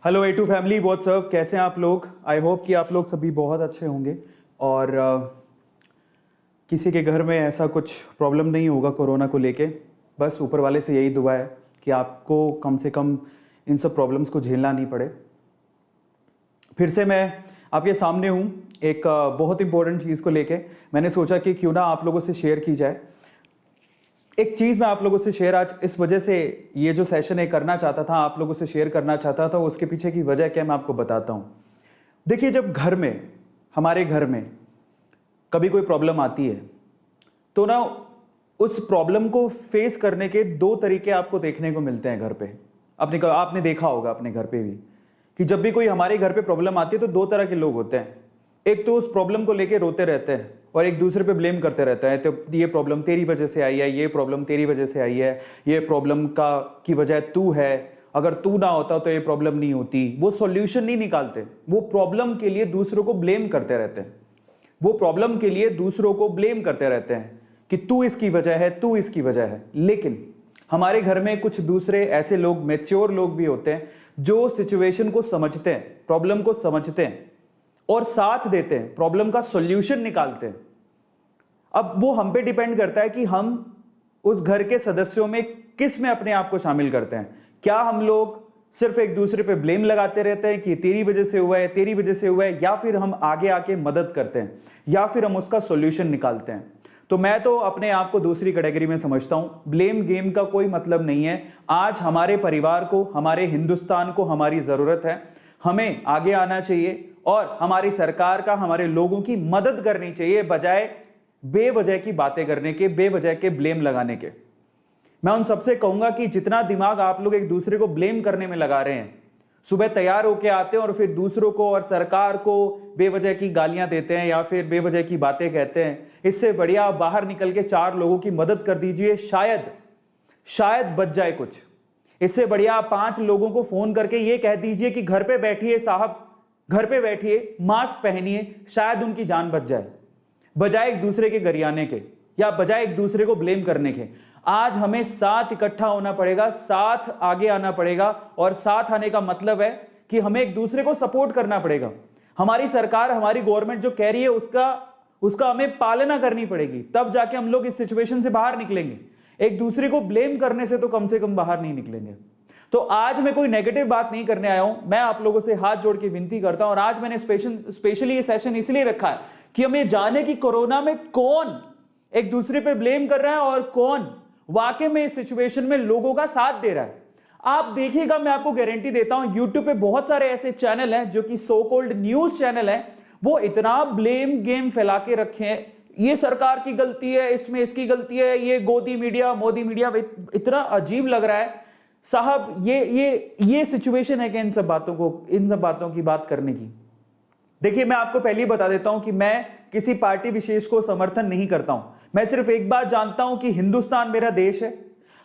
Hello A2 family, WhatsApp, कैसे हैं आप लोग। आई होप कि आप लोग सभी बहुत अच्छे होंगे और किसी के घर में ऐसा कुछ प्रॉब्लम नहीं होगा कोरोना को लेके। बस ऊपर वाले से यही दुआ है कि आपको कम से कम इन सब प्रॉब्लम्स को झेलना नहीं पड़े। फिर से मैं आपके सामने हूँ एक बहुत इंपॉर्टेंट चीज़ को लेके। मैंने सोचा कि क्यों ना आप लोगों से शेयर की जाए। एक चीज़ मैं आप लोगों से शेयर आज इस वजह से ये जो सेशन है करना चाहता था, आप लोगों से शेयर करना चाहता था, उसके पीछे की वजह क्या मैं आपको बताता हूँ। देखिए, जब घर में, हमारे घर में कभी कोई प्रॉब्लम आती है तो ना उस प्रॉब्लम को फेस करने के दो तरीके आपको देखने को मिलते हैं घर पे। आपने देखा होगा अपने घर पे भी कि जब भी कोई हमारे घर पे प्रॉब्लम आती है तो दो तरह के लोग होते हैं। एक तो उस प्रॉब्लम को लेके रोते रहते हैं और एक दूसरे पे ब्लेम करते रहते हैं, तो ये प्रॉब्लम तेरी वजह से आई है, ये प्रॉब्लम तेरी वजह से आई है, ये प्रॉब्लम की वजह तू है, अगर तू ना होता तो ये प्रॉब्लम नहीं होती। वो सॉल्यूशन नहीं निकालते, वो प्रॉब्लम के लिए दूसरों को ब्लेम करते रहते हैं। वो प्रॉब्लम के लिए दूसरों को ब्लेम करते रहते हैं कि तू इसकी वजह है, तू इसकी वजह है। लेकिन हमारे घर में कुछ दूसरे ऐसे लोग, मैच्योर लोग भी होते हैं जो सिचुएशन को समझते हैं, प्रॉब्लम को समझते हैं और साथ देते हैं, प्रॉब्लम का सॉल्यूशन निकालते हैं। अब वो हम पे डिपेंड करता है कि हम उस घर के सदस्यों में किस में अपने आप को शामिल करते हैं। क्या हम लोग सिर्फ एक दूसरे पे ब्लेम लगाते रहते हैं कि तेरी वजह से हुआ है, तेरी वजह से हुआ है, या फिर हम आगे आके मदद करते हैं, या फिर हम उसका सॉल्यूशन निकालते हैं। तो मैं तो अपने आप को दूसरी कैटेगरी में समझता हूं। ब्लेम गेम का कोई मतलब नहीं है। आज हमारे परिवार को, हमारे हिंदुस्तान को हमारी जरूरत है। हमें आगे आना चाहिए और हमारी सरकार का, हमारे लोगों की मदद करनी चाहिए, बजाय बेवजह की बातें करने के, बेवजह के ब्लेम लगाने के। मैं उन सबसे कहूंगा कि जितना दिमाग आप लोग एक दूसरे को ब्लेम करने में लगा रहे हैं, सुबह तैयार होके आते हैं और फिर दूसरों को और सरकार को बेवजह की गालियां देते हैं या फिर बेवजह की बातें कहते हैं, इससे बढ़िया आप बाहर निकल के 4 लोगों की मदद कर दीजिए, शायद बच जाए कुछ। इससे बढ़िया आप 5 लोगों को फोन करके ये कह दीजिए कि घर पे बैठिए साहब, घर पे बैठिए, मास्क पहनिए, शायद उनकी जान बच जाए, बजाय एक दूसरे के गरियाने के या बजाय एक दूसरे को ब्लेम करने के। आज हमें साथ इकट्ठा होना पड़ेगा, साथ आगे आना पड़ेगा, और साथ आने का मतलब है कि हमें एक दूसरे को सपोर्ट करना पड़ेगा। हमारी सरकार, हमारी गवर्नमेंट जो कह रही है उसका हमें पालना करनी पड़ेगी, तब जाके हम लोग इस सिचुएशन से बाहर निकलेंगे। एक दूसरे को ब्लेम करने से कम बाहर नहीं निकलेंगे। तो आज मैं कोई नेगेटिव बात नहीं करने आया हूं, मैं आप लोगों से हाथ जोड़ के विनती करता हूं। और आज मैंने स्पेशली ये सेशन इसलिए रखा है कि हमें जाने कि कोरोना में कौन एक दूसरे पे ब्लेम कर रहा है और कौन वाकई में इस सिचुएशन में लोगों का साथ दे रहा है। आप देखिएगा, मैं आपको गारंटी देता हूं, यूट्यूब पे बहुत सारे ऐसे चैनल हैं जो कि सो कॉल्ड न्यूज चैनल हैं, वो इतना ब्लेम गेम फैला के रखे हैं, ये सरकार की गलती है, इसमें इसकी गलती है, ये गोदी मीडिया, मोदी मीडिया। इतना अजीब लग रहा है साहब, ये सिचुएशन है कि इन सब बातों की बात करने की। देखिए, मैं आपको पहले ही बता देता हूं कि मैं किसी पार्टी विशेष को समर्थन नहीं करता हूं। मैं सिर्फ एक बात जानता हूं कि हिंदुस्तान मेरा देश है,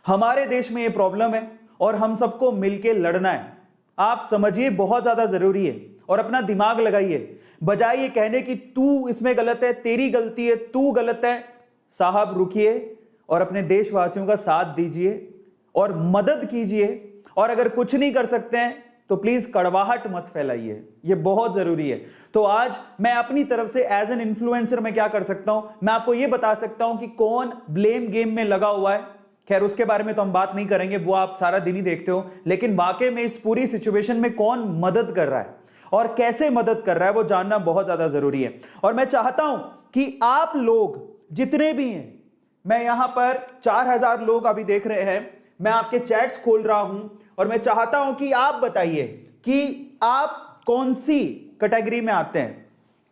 हमारे देश में यह प्रॉब्लम है और हम सबको मिलकर लड़ना है। आप समझिए, बहुत ज्यादा जरूरी है, और अपना दिमाग लगाइए। बजाय ये कहने कि तू इसमें गलत है, तेरी गलती है, तू गलत है, साहब रुकिए और अपने देशवासियों का साथ दीजिए और मदद कीजिए। और अगर कुछ नहीं कर सकते हैं तो प्लीज कड़वाहट मत फैलाइए, ये बहुत जरूरी है। तो आज मैं अपनी तरफ से एज एन इन्फ्लुएंसर मैं क्या कर सकता हूं, मैं आपको ये बता सकता हूं कि कौन ब्लेम गेम में लगा हुआ है। खैर, उसके बारे में तो हम बात नहीं करेंगे, वो आप सारा दिन ही देखते हो, लेकिन वाकई में इस पूरी सिचुएशन में कौन मदद कर रहा है और कैसे मदद कर रहा है, वो जानना बहुत ज्यादा जरूरी है। और मैं चाहता हूं कि आप लोग जितने भी हैं, मैं यहां पर 4000 लोग अभी देख रहे हैं, मैं आपके चैट्स खोल रहा हूं और मैं चाहता हूं कि आप बताइए कि आप कौन सी कैटेगरी में आते हैं।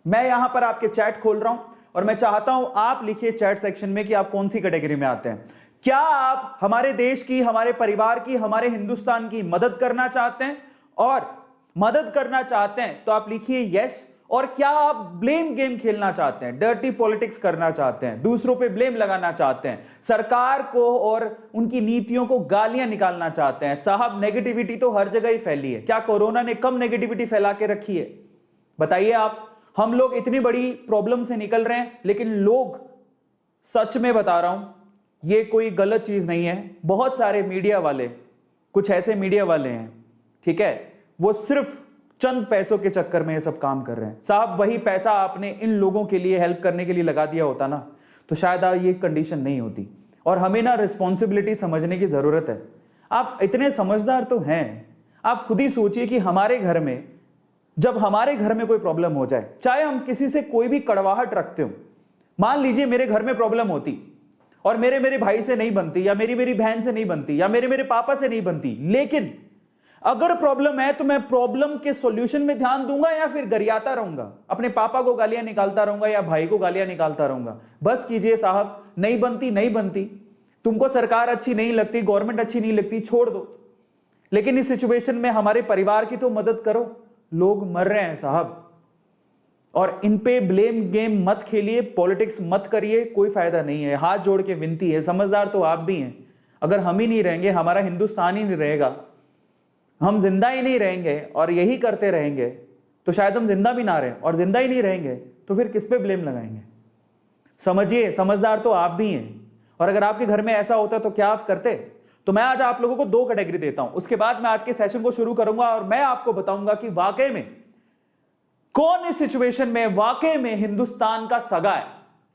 मैं यहां पर आपके चैट खोल रहा हूं और मैं चाहता हूं आप लिखिए चैट सेक्शन में कि आप कौन सी कैटेगरी में आते हैं। क्या आप हमारे देश की, हमारे परिवार की, हमारे हिंदुस्तान की मदद करना चाहते हैं? और मदद करना चाहते हैं तो आप लिखिए यस। और क्या आप ब्लेम गेम खेलना चाहते हैं, डर्टी पॉलिटिक्स करना चाहते हैं, दूसरों पे ब्लेम लगाना चाहते हैं, सरकार को और उनकी नीतियों को गालियां निकालना चाहते हैं? साहब, नेगेटिविटी तो हर जगह ही फैली है, क्या कोरोना ने कम नेगेटिविटी फैला के रखी है? बताइए आप। हम लोग इतनी बड़ी प्रॉब्लम से निकल रहे हैं, लेकिन लोग, सच में बता रहा हूं, ये कोई गलत चीज नहीं है, बहुत सारे मीडिया वाले, कुछ ऐसे मीडिया वाले हैं, ठीक है, वो सिर्फ चंद पैसों के चक्कर में ये सब काम कर रहे हैं। साहब वही पैसा आपने इन लोगों के लिए हेल्प करने के लिए लगा दिया होता ना, तो शायद ये कंडीशन नहीं होती। और हमें ना रिस्पॉन्सिबिलिटी समझने की जरूरत है। आप इतने समझदार तो हैं, आप खुद ही सोचिए कि हमारे घर में, जब हमारे घर में कोई प्रॉब्लम हो जाए, चाहे हम किसी से कोई भी कड़वाहट रखते हो, मान लीजिए मेरे घर में प्रॉब्लम होती और मेरे भाई से नहीं बनती, या मेरी बहन से नहीं बनती, या मेरे पापा से नहीं बनती, लेकिन अगर प्रॉब्लम है तो मैं प्रॉब्लम के सॉल्यूशन में ध्यान दूंगा या फिर गरियाता रहूंगा, अपने पापा को गालियां निकालता रहूंगा या भाई को गालियां निकालता रहूंगा? बस कीजिए साहब, नहीं बनती नहीं बनती, तुमको सरकार अच्छी नहीं लगती, गवर्नमेंट अच्छी नहीं लगती, छोड़ दो। लेकिन इस सिचुएशन में हमारे परिवार की तो मदद करो। लोग मर रहे हैं साहब, और इन पे ब्लेम गेम मत खेलिए, पॉलिटिक्स मत करिए, कोई फायदा नहीं है। हाथ जोड़ के विनती है, समझदार तो आप भी हैं। अगर हम ही नहीं रहेंगे, हमारा हिंदुस्तान ही नहीं रहेगा, हम जिंदा ही नहीं रहेंगे और यही करते रहेंगे, तो शायद हम जिंदा भी ना रहें, और जिंदा ही नहीं रहेंगे तो फिर किस पे ब्लेम लगाएंगे? समझिए, समझदार तो आप भी हैं। और अगर आपके घर में ऐसा होता तो क्या आप करते? तो मैं आज आप लोगों को 2 कैटेगरी देता हूं, उसके बाद मैं आज के सेशन को शुरू करूंगा और मैं आपको बताऊंगा कि वाकई में कौन इस सिचुएशन में वाकई में हिंदुस्तान का सगा है,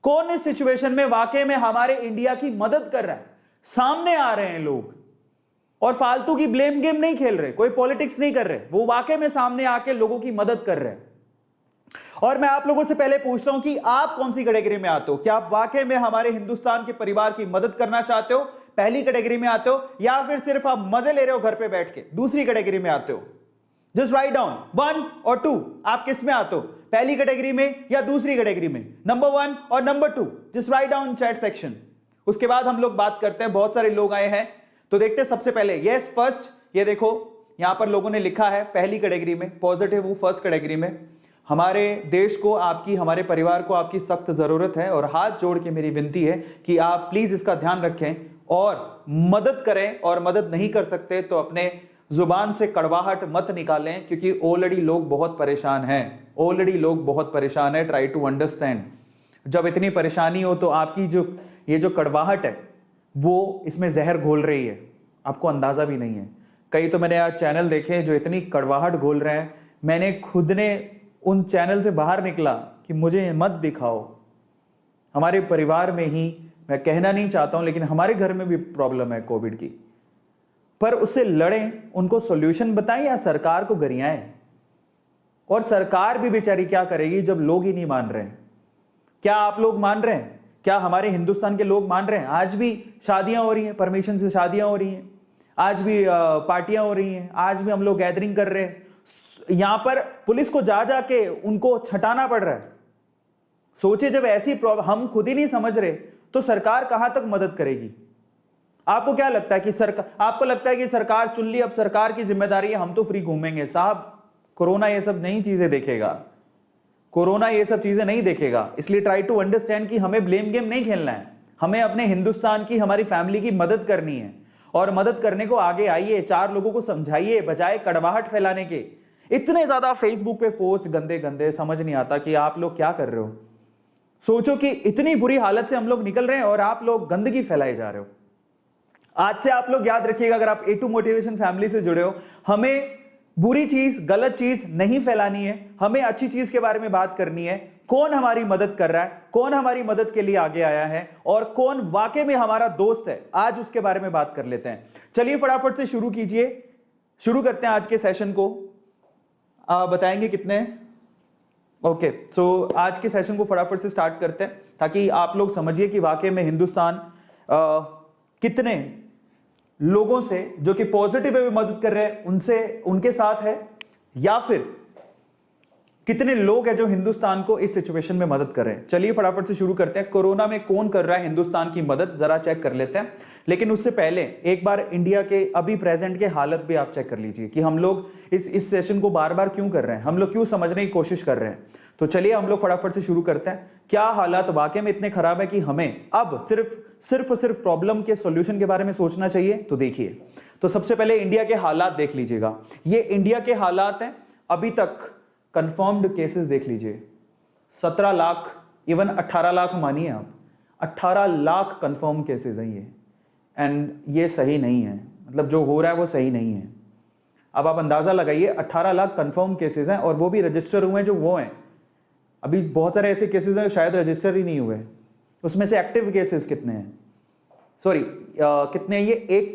कौन इस सिचुएशन में वाकई में हमारे इंडिया की मदद कर रहा है। सामने आ रहे हैं लोग और फालतू की ब्लेम गेम नहीं खेल रहे, कोई पॉलिटिक्स नहीं कर रहे, वो वाकई में सामने आके लोगों की मदद कर रहे हैं। और मैं आप लोगों से पहले पूछता हूं कि आप कौन सी कैटेगरी में आते हो? क्या आप वाकई में हमारे हिंदुस्तान के परिवार की मदद करना चाहते हो, पहली कैटेगरी में आते हो, या फिर सिर्फ आप मजे ले रहे हो घर पे बैठ के, दूसरी कैटेगरी में आते हो? जस्ट राइट डाउन 1 और 2, आप किस में आते हो, पहली कैटेगरी में या दूसरी कैटेगरी में? नंबर 1 और number 2, just write down chat section. उसके बाद हम लोग बात करते हैं, बहुत सारे लोग आए हैं तो देखते हैं। सबसे पहले यस फर्स्ट, ये देखो यहां पर लोगों ने लिखा है पहली कैटेगरी में, पॉजिटिव हूं फर्स्ट कैटेगरी में। हमारे देश को आपकी, हमारे परिवार को आपकी सख्त जरूरत है, और हाथ जोड़ के मेरी विनती है कि आप प्लीज इसका ध्यान रखें और मदद करें, और मदद नहीं कर सकते तो अपने जुबान से कड़वाहट मत निकालें, क्योंकि ऑलरेडी लोग बहुत परेशान हैं, ऑलरेडी लोग बहुत परेशान है। Try to understand. जब इतनी परेशानी हो तो आपकी ये जो कड़वाहट है वो इसमें जहर घोल रही है, आपको अंदाजा भी नहीं है। कई तो मैंने आज चैनल देखे जो इतनी कड़वाहट घोल रहे हैं, मैंने खुद ने उन चैनल से बाहर निकला कि मुझे मत दिखाओ। हमारे परिवार में ही, मैं कहना नहीं चाहता हूं, लेकिन हमारे घर में भी प्रॉब्लम है कोविड की, पर उससे लड़ें, उनको सॉल्यूशन बताएं या सरकार को गरियाएं? और सरकार भी बेचारी क्या करेगी जब लोग ही नहीं मान रहे हैं? क्या आप लोग मान रहे हैं? क्या हमारे हिंदुस्तान के लोग मान रहे हैं? आज भी शादियां हो रही हैं, परमिशन से शादियां हो रही हैं, आज भी पार्टियां हो रही हैं, आज भी हम लोग गैदरिंग कर रहे हैं। यहां पर पुलिस को जा जाके उनको छटाना पड़ रहा है। सोचिए, जब ऐसी हम खुद ही नहीं समझ रहे तो सरकार कहां तक मदद करेगी? आपको क्या लगता है कि आपको लगता है कि सरकार चुन ली, अब सरकार की जिम्मेदारी है, हम तो फ्री घूमेंगे? साहब, कोरोना ये सब नई चीजें देखेगा, कोरोना ये सब चीजें नहीं देखेगा। इसलिए ट्राई टू अंडरस्टैंड कि हमें ब्लेम गेम नहीं खेलना है, हमें अपने हिंदुस्तान की, हमारी फैमिली की मदद करनी है। और मदद करने को आगे आइए, 4 लोगों को समझाइए, बजाय कड़वाहट फैलाने के। इतने ज्यादा फेसबुक पे पोस्ट गंदे गंदे, समझ नहीं आता कि आप लोग क्या कर रहे हो। सोचो कि इतनी बुरी हालत से हम लोग निकल रहे हैं और आप लोग गंदगी फैलाए जा रहे हो। आज से आप लोग याद रखिएगा, अगर आप A2 मोटिवेशन फैमिली से जुड़े हो, हमें बुरी चीज, गलत चीज नहीं फैलानी है, हमें अच्छी चीज के बारे में बात करनी है। कौन हमारी मदद कर रहा है, कौन हमारी मदद के लिए आगे आया है, और कौन वाकई में हमारा दोस्त है, आज उसके बारे में बात कर लेते हैं। चलिए फटाफट से शुरू कीजिए, शुरू करते हैं आज के सेशन को। बताएंगे कितने? ओके, सो आज के सेशन को फटाफट से स्टार्ट करते हैं, ताकि आप लोग समझिए कि वाकई में हिंदुस्तान कितने लोगों से जो कि पॉजिटिव वे में मदद कर रहे हैं उनसे, उनके साथ है, या फिर कितने लोग हैं जो हिंदुस्तान को इस सिचुएशन में मदद कर रहे हैं। चलिए फटाफट से शुरू करते हैं। कोरोना में कौन कर रहा है हिंदुस्तान की मदद, जरा चेक कर लेते हैं। लेकिन उससे पहले एक बार इंडिया के अभी प्रेजेंट के हालत भी आप चेक कर लीजिए कि हम लोग इस सेशन को बार बार क्यों कर रहे हैं, हम लोग क्यों समझने की कोशिश कर रहे हैं। तो चलिए हम लोग फटाफट से शुरू करते हैं। क्या हालात वाकई में इतने खराब है कि हमें अब सिर्फ प्रॉब्लम के सॉल्यूशन के बारे में सोचना चाहिए? तो देखिए, तो सबसे पहले इंडिया के हालात देख लीजिएगा। ये इंडिया के हालात हैं। अभी तक कंफर्म्ड केसेस देख लीजिए, 17 लाख, इवन 18 लाख मानिए आप, 18 लाख कंफर्म केसेस हैं ये। एंड ये सही नहीं है, मतलब जो हो रहा है वो सही नहीं है। अब आप अंदाजा लगाइए, 18 लाख कंफर्म केसेस हैं और वो भी रजिस्टर हुए हैं जो वो हैं। अभी बहुत सारे ऐसे केसेस हैं शायद रजिस्टर ही नहीं हुए। उसमें से एक्टिव केसेस कितने हैं? सॉरी, कितने हैं ये? 1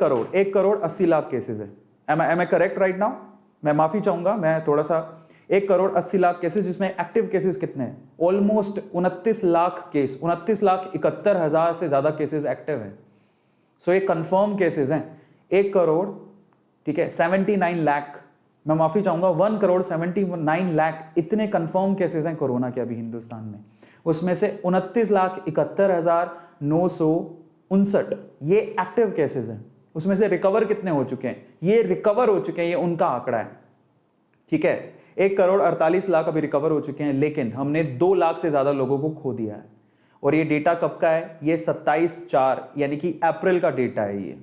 करोड़ 80 लाख केसेस है। Am I correct right now? मैं माफी चाहूंगा, मैं थोड़ा सा 1 करोड़ 80 लाख केसेस, जिसमें एक्टिव केसेस कितने हैं? ऑलमोस्ट 29 लाख केस, 29,71,000 से ज्यादा केसेस एक्टिव हैं। सो ये कंफर्म केसेस हैं 1 करोड़, ठीक है, 79 लाख, मैं माफी चाहूंगा 1 करोड़ 79 लाख, इतने कंफर्म केसेस हैं कोरोना के अभी हिंदुस्तान में। उसमें से 29,71,959 ये एक्टिव केसेस हैं। उसमें से रिकवर कितने हो चुके हैं? ये रिकवर हो चुके हैं, ये उनका आंकड़ा है, ठीक है। 1 करोड़ 48 लाख अभी रिकवर हो चुके हैं, लेकिन हमने 2 लाख से ज्यादा लोगों को खो दिया है। और ये डेटा कब का है? ये 27/4 यानी कि अप्रैल का डेटा है। ये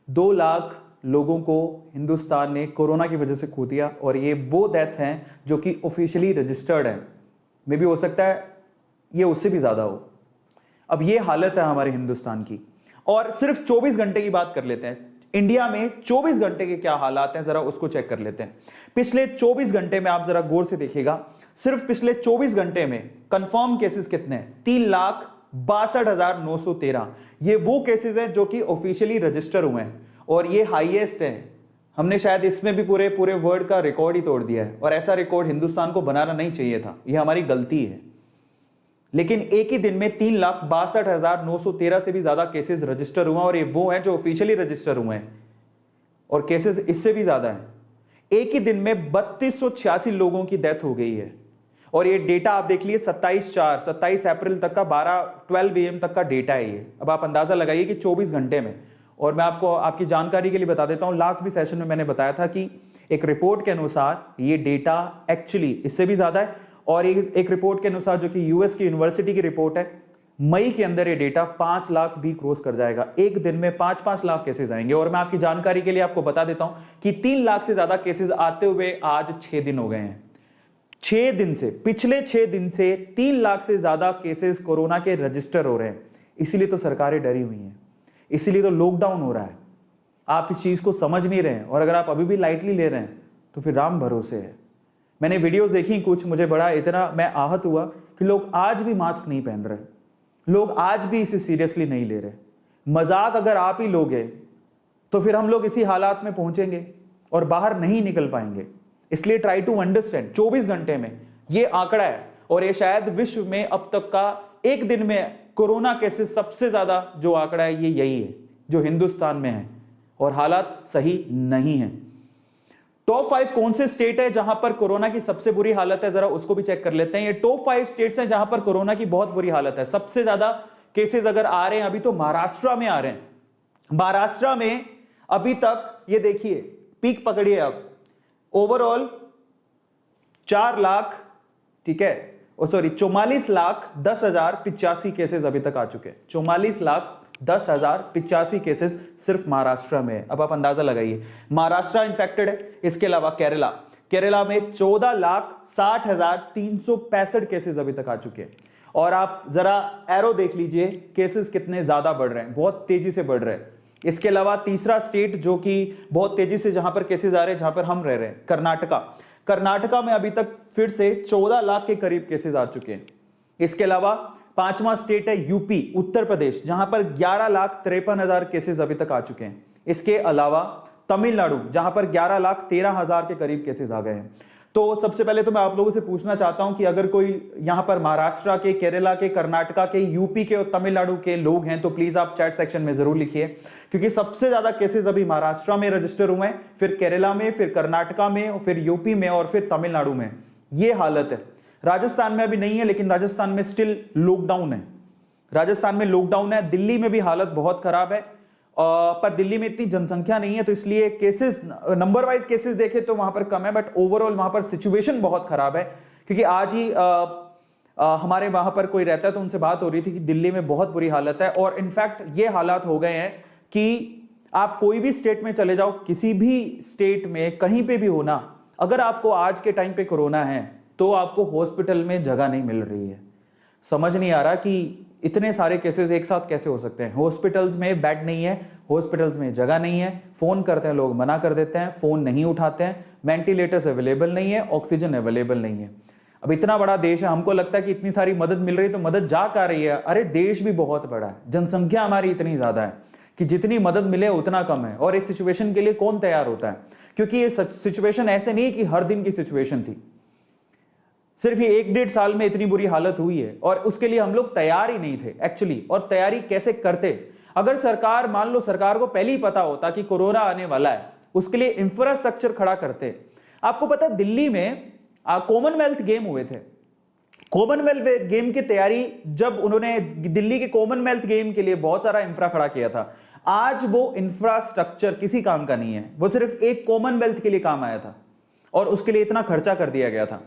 2 लाख लोगों को हिंदुस्तान ने कोरोना की वजह से खो दिया, और ये वो डेथ हैं जो कि ऑफिशियली रजिस्टर्ड है। मे भी हो सकता है ये उससे भी ज्यादा हो। अब ये हालत है हमारे हिंदुस्तान की। और सिर्फ 24 घंटे की बात कर लेते हैं, इंडिया में 24 घंटे के क्या हालात हैं, जरा उसको चेक कर लेते हैं। पिछले 24 घंटे में आप जरा गौर से देखिएगा, सिर्फ पिछले 24 घंटे में कंफर्म केसेस कितने हैं? 3,62,913। ये वो केसेस हैं जो कि ऑफिशियली रजिस्टर हुए हैं, और ये हाईएस्ट है। हमने शायद इसमें भी पूरे वर्ल्ड का रिकॉर्ड ही तोड़ दिया है, और ऐसा रिकॉर्ड हिंदुस्तान को बनाना नहीं चाहिए था, ये हमारी गलती है। लेकिन एक ही दिन में 3,62,913 से भी ज्यादा केसेस रजिस्टर हुए, और ये वो हैं जो ऑफिशियली रजिस्टर हुए हैं, और केसेस इससे भी ज्यादा हैं। एक ही दिन में 3286 लोगों की डेथ हो गई है, और ये डेटा आप देख लिए 27 अप्रैल तक का 12 AM तक का डेटा है ये। अब आप अंदाजा लगाइए कि 24 घंटे में। और मैं आपको आपकी जानकारी के लिए बता देता हूं, लास्ट भी सेशन में मैंने बताया था कि एक रिपोर्ट के अनुसार ये डेटा एक्चुअली इससे भी ज्यादा है, और एक रिपोर्ट के अनुसार जो कि यूएस की यूनिवर्सिटी की रिपोर्ट है, मई के अंदर ये डेटा 5 लाख भी क्रॉस कर जाएगा। एक दिन में 5-5 लाख केसेस आएंगे। और मैं आपकी जानकारी के लिए आपको बता देता हूं कि 3 लाख से ज्यादा केसेस आते हुए आज 6 दिन हो गए हैं। 6 दिन से, पिछले 6 दिन से 3 लाख से ज्यादा केसेस कोरोना के रजिस्टर हो रहे हैं। इसीलिए तो सरकारें डरी हुई हैं, इसीलिए तो लॉकडाउन हो रहा है। आप इस चीज को समझ नहीं रहे हैं, और अगर आप अभी भी लाइटली ले रहे हैं तो फिर राम भरोसे है। मैंने वीडियोस देखी कुछ, मुझे बड़ा इतना मैं आहत हुआ कि लोग आज भी मास्क नहीं पहन रहे, लोग आज भी इसे सीरियसली नहीं ले रहे। मजाक अगर आप ही लोगे तो फिर हम लोग इसी हालात में पहुंचेंगे और बाहर नहीं निकल पाएंगे। इसलिए ट्राई टू अंडरस्टैंड, 24 घंटे में ये आंकड़ा है, और ये शायद विश्व में अब तक का एक दिन में कोरोना केसेस सबसे ज्यादा जो आंकड़ा है ये यही है जो हिंदुस्तान में है, और हालात सही नहीं है। टॉप 5 कौन से स्टेट है जहां पर कोरोना की सबसे बुरी हालत है, जरा उसको भी चेक कर लेते हैं। ये टॉप 5 स्टेट्स हैं जहां पर कोरोना की बहुत बुरी हालत है। सबसे ज्यादा केसेस अगर आ रहे हैं अभी तो महाराष्ट्र में आ रहे हैं। महाराष्ट्र में अभी तक ये देखिए पीक पकड़िए, अब ओवरऑल 4 लाख, ठीक है, 44,10,85 केसेस अभी तक आ चुके हैं। 44,10,85 केसेस सिर्फ महाराष्ट्र में है। अब आप अंदाजा लगाइए, महाराष्ट्र इन्फेक्टेड है। इसके अलावा केरला में 14,60,365 केसेस अभी तक आ चुके हैं। और आप जरा एरो देख लीजिए, केसेस कितने ज्यादा बढ़ रहे हैं, बहुत तेजी से बढ़ रहे हैं। इसके अलावा तीसरा स्टेट जो कि बहुत तेजी से जहां पर केसेस आ रहे हैं, जहां पर हम रह रहे हैं, कर्नाटका में अभी तक फिर से 14 लाख के करीब केसेस आ चुके हैं। इसके अलावा 5वां स्टेट है यूपी, उत्तर प्रदेश, जहां पर 11,53,000 केसेस अभी तक आ चुके हैं। इसके अलावा तमिलनाडु, जहां पर 11,13,000 के करीब केसेस आ गए हैं। तो सबसे पहले तो मैं आप लोगों से पूछना चाहता हूं कि अगर कोई यहां पर महाराष्ट्र के, केरला के, कर्नाटका के, यूपी के और तमिलनाडु के लोग हैं तो प्लीज आप चैट सेक्शन में जरूर लिखिए, क्योंकि सबसे ज्यादा केसेस अभी महाराष्ट्र में रजिस्टर हुए हैं, फिर केरला में, फिर कर्नाटका में, फिर यूपी में और फिर तमिलनाडु में। ये हालत है। राजस्थान में अभी नहीं है, लेकिन राजस्थान में स्टिल लॉकडाउन है। राजस्थान में लॉकडाउन है। दिल्ली में भी हालत बहुत खराब है, पर दिल्ली में इतनी जनसंख्या नहीं है तो इसलिए केसेस नंबर वाइज केसेस देखे तो वहां पर कम है, बट ओवरऑल वहां पर सिचुएशन बहुत खराब है। क्योंकि आज ही हमारे वहां पर कोई रहता है तो उनसे बात हो रही थी कि दिल्ली में बहुत बुरी हालत है। और इनफैक्ट ये हालात हो गए हैं कि आप कोई भी स्टेट में चले जाओ, किसी भी स्टेट में कहीं पे भी होना, अगर आपको आज के टाइम पे कोरोना है तो आपको हॉस्पिटल में जगह नहीं मिल रही है। समझ नहीं आ रहा कि इतने सारे केसेस एक साथ कैसे हो सकते हैं। हॉस्पिटल्स में बेड नहीं है, हॉस्पिटल्स में जगह नहीं है, फोन करते हैं लोग मना कर देते हैं, फोन नहीं उठाते हैं, वेंटिलेटर्स अवेलेबल नहीं है, ऑक्सीजन अवेलेबल नहीं है। अब इतना बड़ा देश है, हमको लगता है कि इतनी सारी मदद मिल रही है तो मदद जा कहाँ रही है? अरे देश भी बहुत बड़ा है, जनसंख्या हमारी इतनी ज्यादा है कि जितनी मदद मिले उतना कम है। और इस सिचुएशन के लिए कौन तैयार होता है? क्योंकि ये सिचुएशन ऐसे नहीं कि हर दिन की सिचुएशन थी, सिर्फ ये 1-1.5 साल में इतनी बुरी हालत हुई है और उसके लिए हम लोग तैयार ही नहीं थे एक्चुअली। और तैयारी कैसे करते? अगर सरकार, मान लो सरकार को पहले ही पता होता कि कोरोना आने वाला है, उसके लिए इंफ्रास्ट्रक्चर खड़ा करते। आपको पता है दिल्ली में कॉमनवेल्थ गेम हुए थे, कॉमनवेल्थ गेम की तैयारी जब उन्होंने दिल्ली के कॉमनवेल्थ गेम के लिए बहुत सारा इंफ्रा खड़ा किया था, आज वो इंफ्रास्ट्रक्चर किसी काम का नहीं है, वो सिर्फ एक कॉमनवेल्थ के लिए काम आया था और उसके लिए इतना खर्चा कर दिया गया था,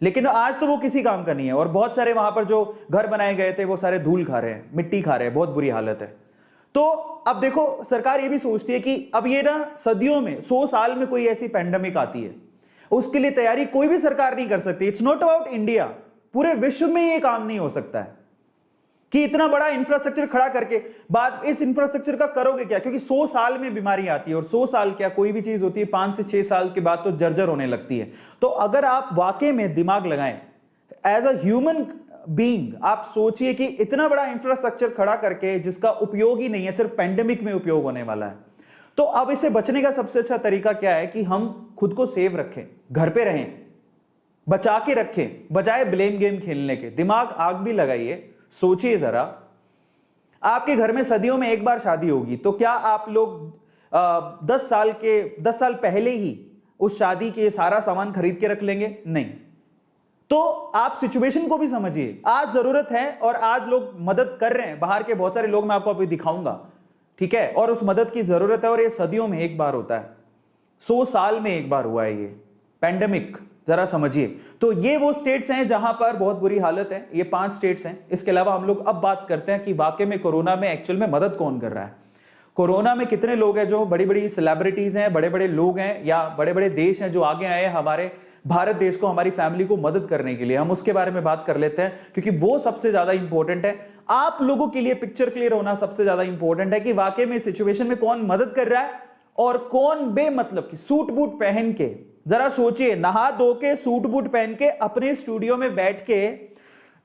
लेकिन आज तो वो किसी काम का नहीं है। और बहुत सारे वहां पर जो घर बनाए गए थे वो सारे धूल खा रहे हैं, मिट्टी खा रहे हैं, बहुत बुरी हालत है। तो अब देखो सरकार ये भी सोचती है कि अब ये ना सदियों में, 100 साल में कोई ऐसी पैंडेमिक आती है, उसके लिए तैयारी कोई भी सरकार नहीं कर सकती। इट्स नॉट अबाउट इंडिया, पूरे विश्व में ये काम नहीं हो सकता है कि इतना बड़ा इंफ्रास्ट्रक्चर खड़ा करके बाद इस इंफ्रास्ट्रक्चर का करोगे क्या? क्योंकि 100 साल में बीमारी आती है और 100 साल क्या, कोई भी चीज होती है 5 से 6 साल के बाद तो जर्जर होने लगती है। तो अगर आप वाकई में दिमाग लगाएं एज अ ह्यूमन बीइंग, आप सोचिए कि इतना बड़ा इंफ्रास्ट्रक्चर खड़ा करके जिसका उपयोग ही नहीं है, सिर्फ पेंडेमिक में उपयोग होने वाला है। तो अब इससे बचने का सबसे अच्छा तरीका क्या है कि हम खुद को सेव रखें, घर पे रहें, बचा के रखें, बजाय ब्लेम गेम खेलने के। दिमाग आग भी लगाइए, सोचिए जरा, आपके घर में सदियों में एक बार शादी होगी, तो क्या आप लोग 10 साल पहले ही उस शादी के सारा सामान खरीद के रख लेंगे? नहीं। तो आप सिचुएशन को भी समझिए, आज जरूरत है और आज लोग मदद कर रहे हैं, बाहर के बहुत सारे लोग, मैं आपको अभी दिखाऊंगा, ठीक है, और उस मदद की जरूरत है और ये सदियों में एक बार होता है, 100 साल में एक बार हुआ है ये पैंडेमिक, जरा समझिए। तो ये वो स्टेट्स हैं जहां पर बहुत बुरी हालत है, ये 5 स्टेट्स हैं। इसके अलावा हम लोग अब बात करते हैं कि वाकई में कोरोना में एक्चुअल में मदद कौन कर रहा है। कोरोना में कितने लोग हैं जो बड़ी बड़ी सेलिब्रिटीज हैं, बड़े बड़े लोग हैं या बड़े बड़े देश हैं जो आगे आए हैं हमारे भारत देश को, हमारी फैमिली को मदद करने के लिए। हम उसके बारे में बात कर लेते हैं क्योंकि वो सबसे ज्यादा इंपॉर्टेंट है। आप लोगों के लिए पिक्चर क्लियर होना सबसे ज्यादा इंपॉर्टेंट है कि वाकई में सिचुएशन में कौन मदद कर रहा है और कौन बेमतलब की सूट बूट पहन के, जरा सोचिए, नहा धो के सूट बूट पहन के अपने स्टूडियो में बैठ के,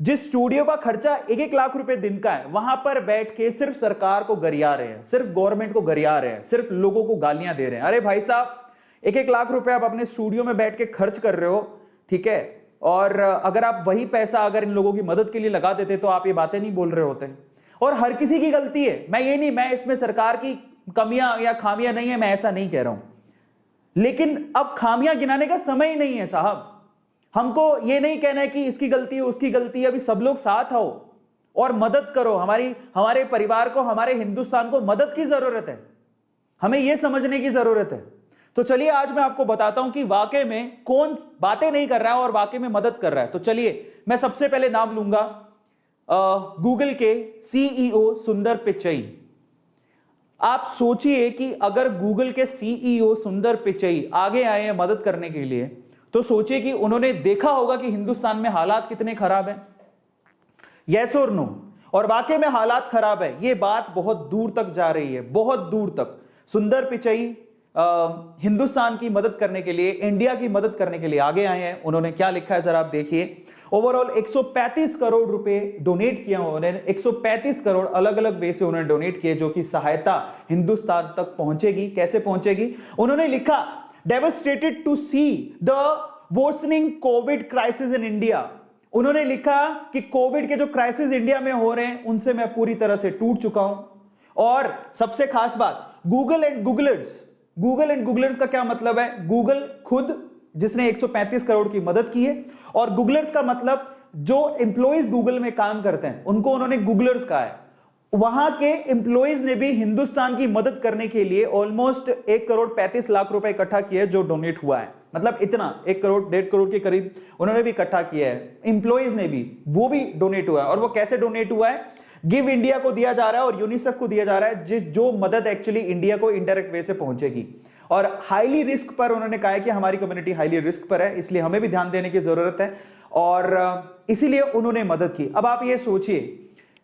जिस स्टूडियो का खर्चा 1-1 लाख रुपए दिन का है, वहां पर बैठ के सिर्फ सरकार को गरिया रहे हैं, सिर्फ गवर्नमेंट को गरिया रहे हैं, सिर्फ लोगों को गालियां दे रहे हैं। अरे भाई साहब, 1-1 लाख रुपए आप अपने स्टूडियो में बैठ के खर्च कर रहे हो, ठीक है, और अगर आप वही पैसा अगर इन लोगों की मदद के लिए लगा देते तो आप ये बातें नहीं बोल रहे होते। और हर किसी की गलती है, मैं इसमें सरकार की कमियां या खामियां नहीं है, मैं ऐसा नहीं कह रहा हूं, लेकिन अब खामियां गिनाने का समय ही नहीं है साहब। हमको ये नहीं कहना है कि इसकी गलती है उसकी गलती है, अभी सब लोग साथ आओ और मदद करो। हमारे परिवार को, हमारे हिंदुस्तान को मदद की जरूरत है, हमें यह समझने की जरूरत है। तो चलिए आज मैं आपको बताता हूं कि वाकई में कौन बातें नहीं कर रहा है और वाकई में मदद कर रहा है। तो चलिए मैं सबसे पहले नाम लूंगा गूगल के सीईओ सुंदर पिचई। आप सोचिए कि अगर गूगल के सीईओ सुंदर पिचई आगे आए हैं मदद करने के लिए, तो सोचिए कि उन्होंने देखा होगा कि हिंदुस्तान में हालात कितने खराब हैं, यस और नो। और वाकई में हालात खराब है, यह बात बहुत दूर तक जा रही है, बहुत दूर तक। सुंदर पिचई हिंदुस्तान की मदद करने के लिए, इंडिया की मदद करने के लिए आगे आए हैं। उन्होंने क्या लिखा है जरा आप देखिए। ओवरऑल 135 करोड़ रुपए डोनेट किया उन्होंने, 135 करोड़ अलग अलग वे से उन्होंने डोनेट किए, जो कि सहायता हिंदुस्तान तक पहुंचेगी। कैसे पहुंचेगी? उन्होंने लिखा, devastated to see the worsening Covid crisis in India. उन्होंने लिखा कि कोविड के जो क्राइसिस इंडिया में हो रहे हैं उनसे मैं पूरी तरह से टूट चुका हूं। और सबसे खास बात, गूगल एंड गूगलर्स का क्या मतलब है? गूगल खुद जिसने 135 करोड़ की मदद की है, और गूगलर्स का मतलब जो एम्प्लॉइज गूगल में काम करते हैं उनको उन्होंने गूगलर्स कहा है। वहां के एम्प्लॉइज ने भी हिंदुस्तान की मदद करने के लिए ऑलमोस्ट 1 करोड़ 35 लाख रुपए इकट्ठा किया है, जो डोनेट हुआ है। मतलब इतना 1 करोड़ 1.5 करोड़ के करीब उन्होंने भी इकट्ठा किया है, एम्प्लॉइज ने भी, वो भी डोनेट हुआ है। और वो कैसे डोनेट हुआ है? गिव इंडिया को दिया जा रहा है और यूनिसेफ को दिया जा रहा है, जो मदद एक्चुअली इंडिया को इनडायरेक्ट वे से पहुंचेगी। और हाईली रिस्क पर उन्होंने कहा है कि हमारी कम्युनिटी हाईली रिस्क पर है, इसलिए हमें भी ध्यान देने की जरूरत है, और इसीलिए उन्होंने मदद की। अब आप ये सोचिए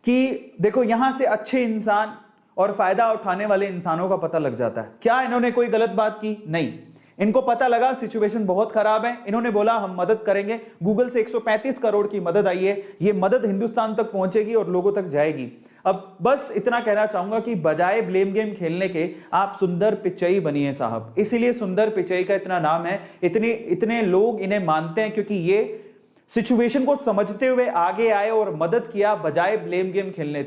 कि देखो, यहां से अच्छे इंसान और फायदा उठाने वाले इंसानों का पता लग जाता है। क्या इन्होंने कोई गलत बात की? नहीं, इनको पता लगा सिचुएशन बहुत खराब है, इन्होंने बोला हम मदद करेंगे। गूगल से 135 करोड़ की मदद आई है, ये मदद हिंदुस्तान तक पहुंचेगी और लोगों तक जाएगी। अब बस इतना कहना चाहूंगा कि बजाय ब्लेम गेम खेलने के आप सुंदर पिचई बनिए साहब। इसीलिए सुंदर पिचई का इतना नाम है, इतने लोग इन्हें मानते हैं क्योंकि ये सिचुएशन को समझते हुए आगे आए और मदद किया बजाय ब्लेम गेम खेलने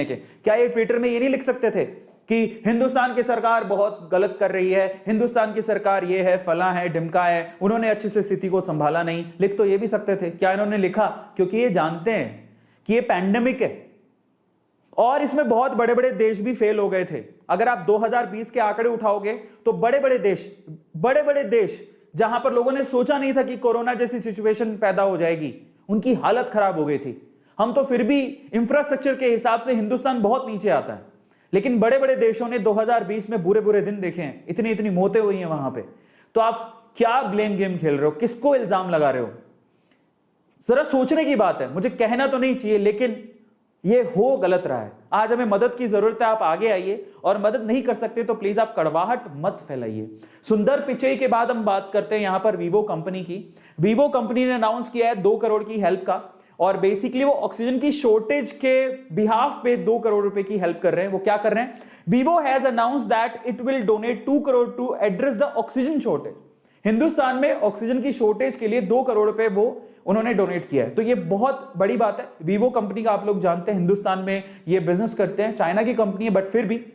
के। क्या ये ट्विटर में ये नहीं लिख सकते थे कि हिंदुस्तान की सरकार बहुत गलत कर रही है, हिंदुस्तान की सरकार ये है, फला है, ढिमका है, उन्होंने अच्छे से स्थिति को संभाला नहीं? लिख तो ये भी सकते थे। क्या इन्होंने लिखा? क्योंकि ये जानते हैं कि ये पैंडेमिक है और इसमें बहुत बड़े बड़े देश भी फेल हो गए थे। अगर आप 2020 के आंकड़े उठाओगे तो बड़े बड़े देश जहां पर लोगों ने सोचा नहीं था कि कोरोना जैसी सिचुएशन पैदा हो जाएगी, उनकी हालत खराब हो गई थी। हम तो फिर भी इंफ्रास्ट्रक्चर के हिसाब से हिंदुस्तान बहुत नीचे आता है, लेकिन बड़े बड़े देशों ने 2020 में बुरे दिन देखे हैं, इतनी मौतें हुई हैं वहां पे। तो आप क्या ब्लेम गेम खेल रहे हो? किसको इल्जाम लगा रहे हो? जरा सोचने की बात है। मुझे कहना तो नहीं चाहिए, लेकिन ये हो गलत रहा है। आज हमें मदद की जरूरत है, आप आगे आइए, और मदद नहीं कर सकते तो प्लीज आप कड़वाहट मत फैलाइए। सुंदर पिचई के बाद हम बात करते हैं यहां पर वीवो कंपनी की। वीवो कंपनी ने अनाउंस किया है 2 करोड़ की हेल्प का, और बेसिकली वो ऑक्सीजन की शॉर्टेज के बिहाफ पे 2 करोड़ रुपए की हेल्प कर रहे हैं। वो क्या कर रहे हैं? Vivo has announced that it will donate 2 crore to address the oxygen shortage. Hindustan में ऑक्सीजन की शॉर्टेज के लिए 2 करोड़ रुपए वो उन्होंने डोनेट किया है। तो ये बहुत बड़ी बात है। वीवो कंपनी का आप लोग जानते हैं हिंदुस्तान में ये बिजनेस करते हैं, चाइना की कंपनी है, बट फिर भी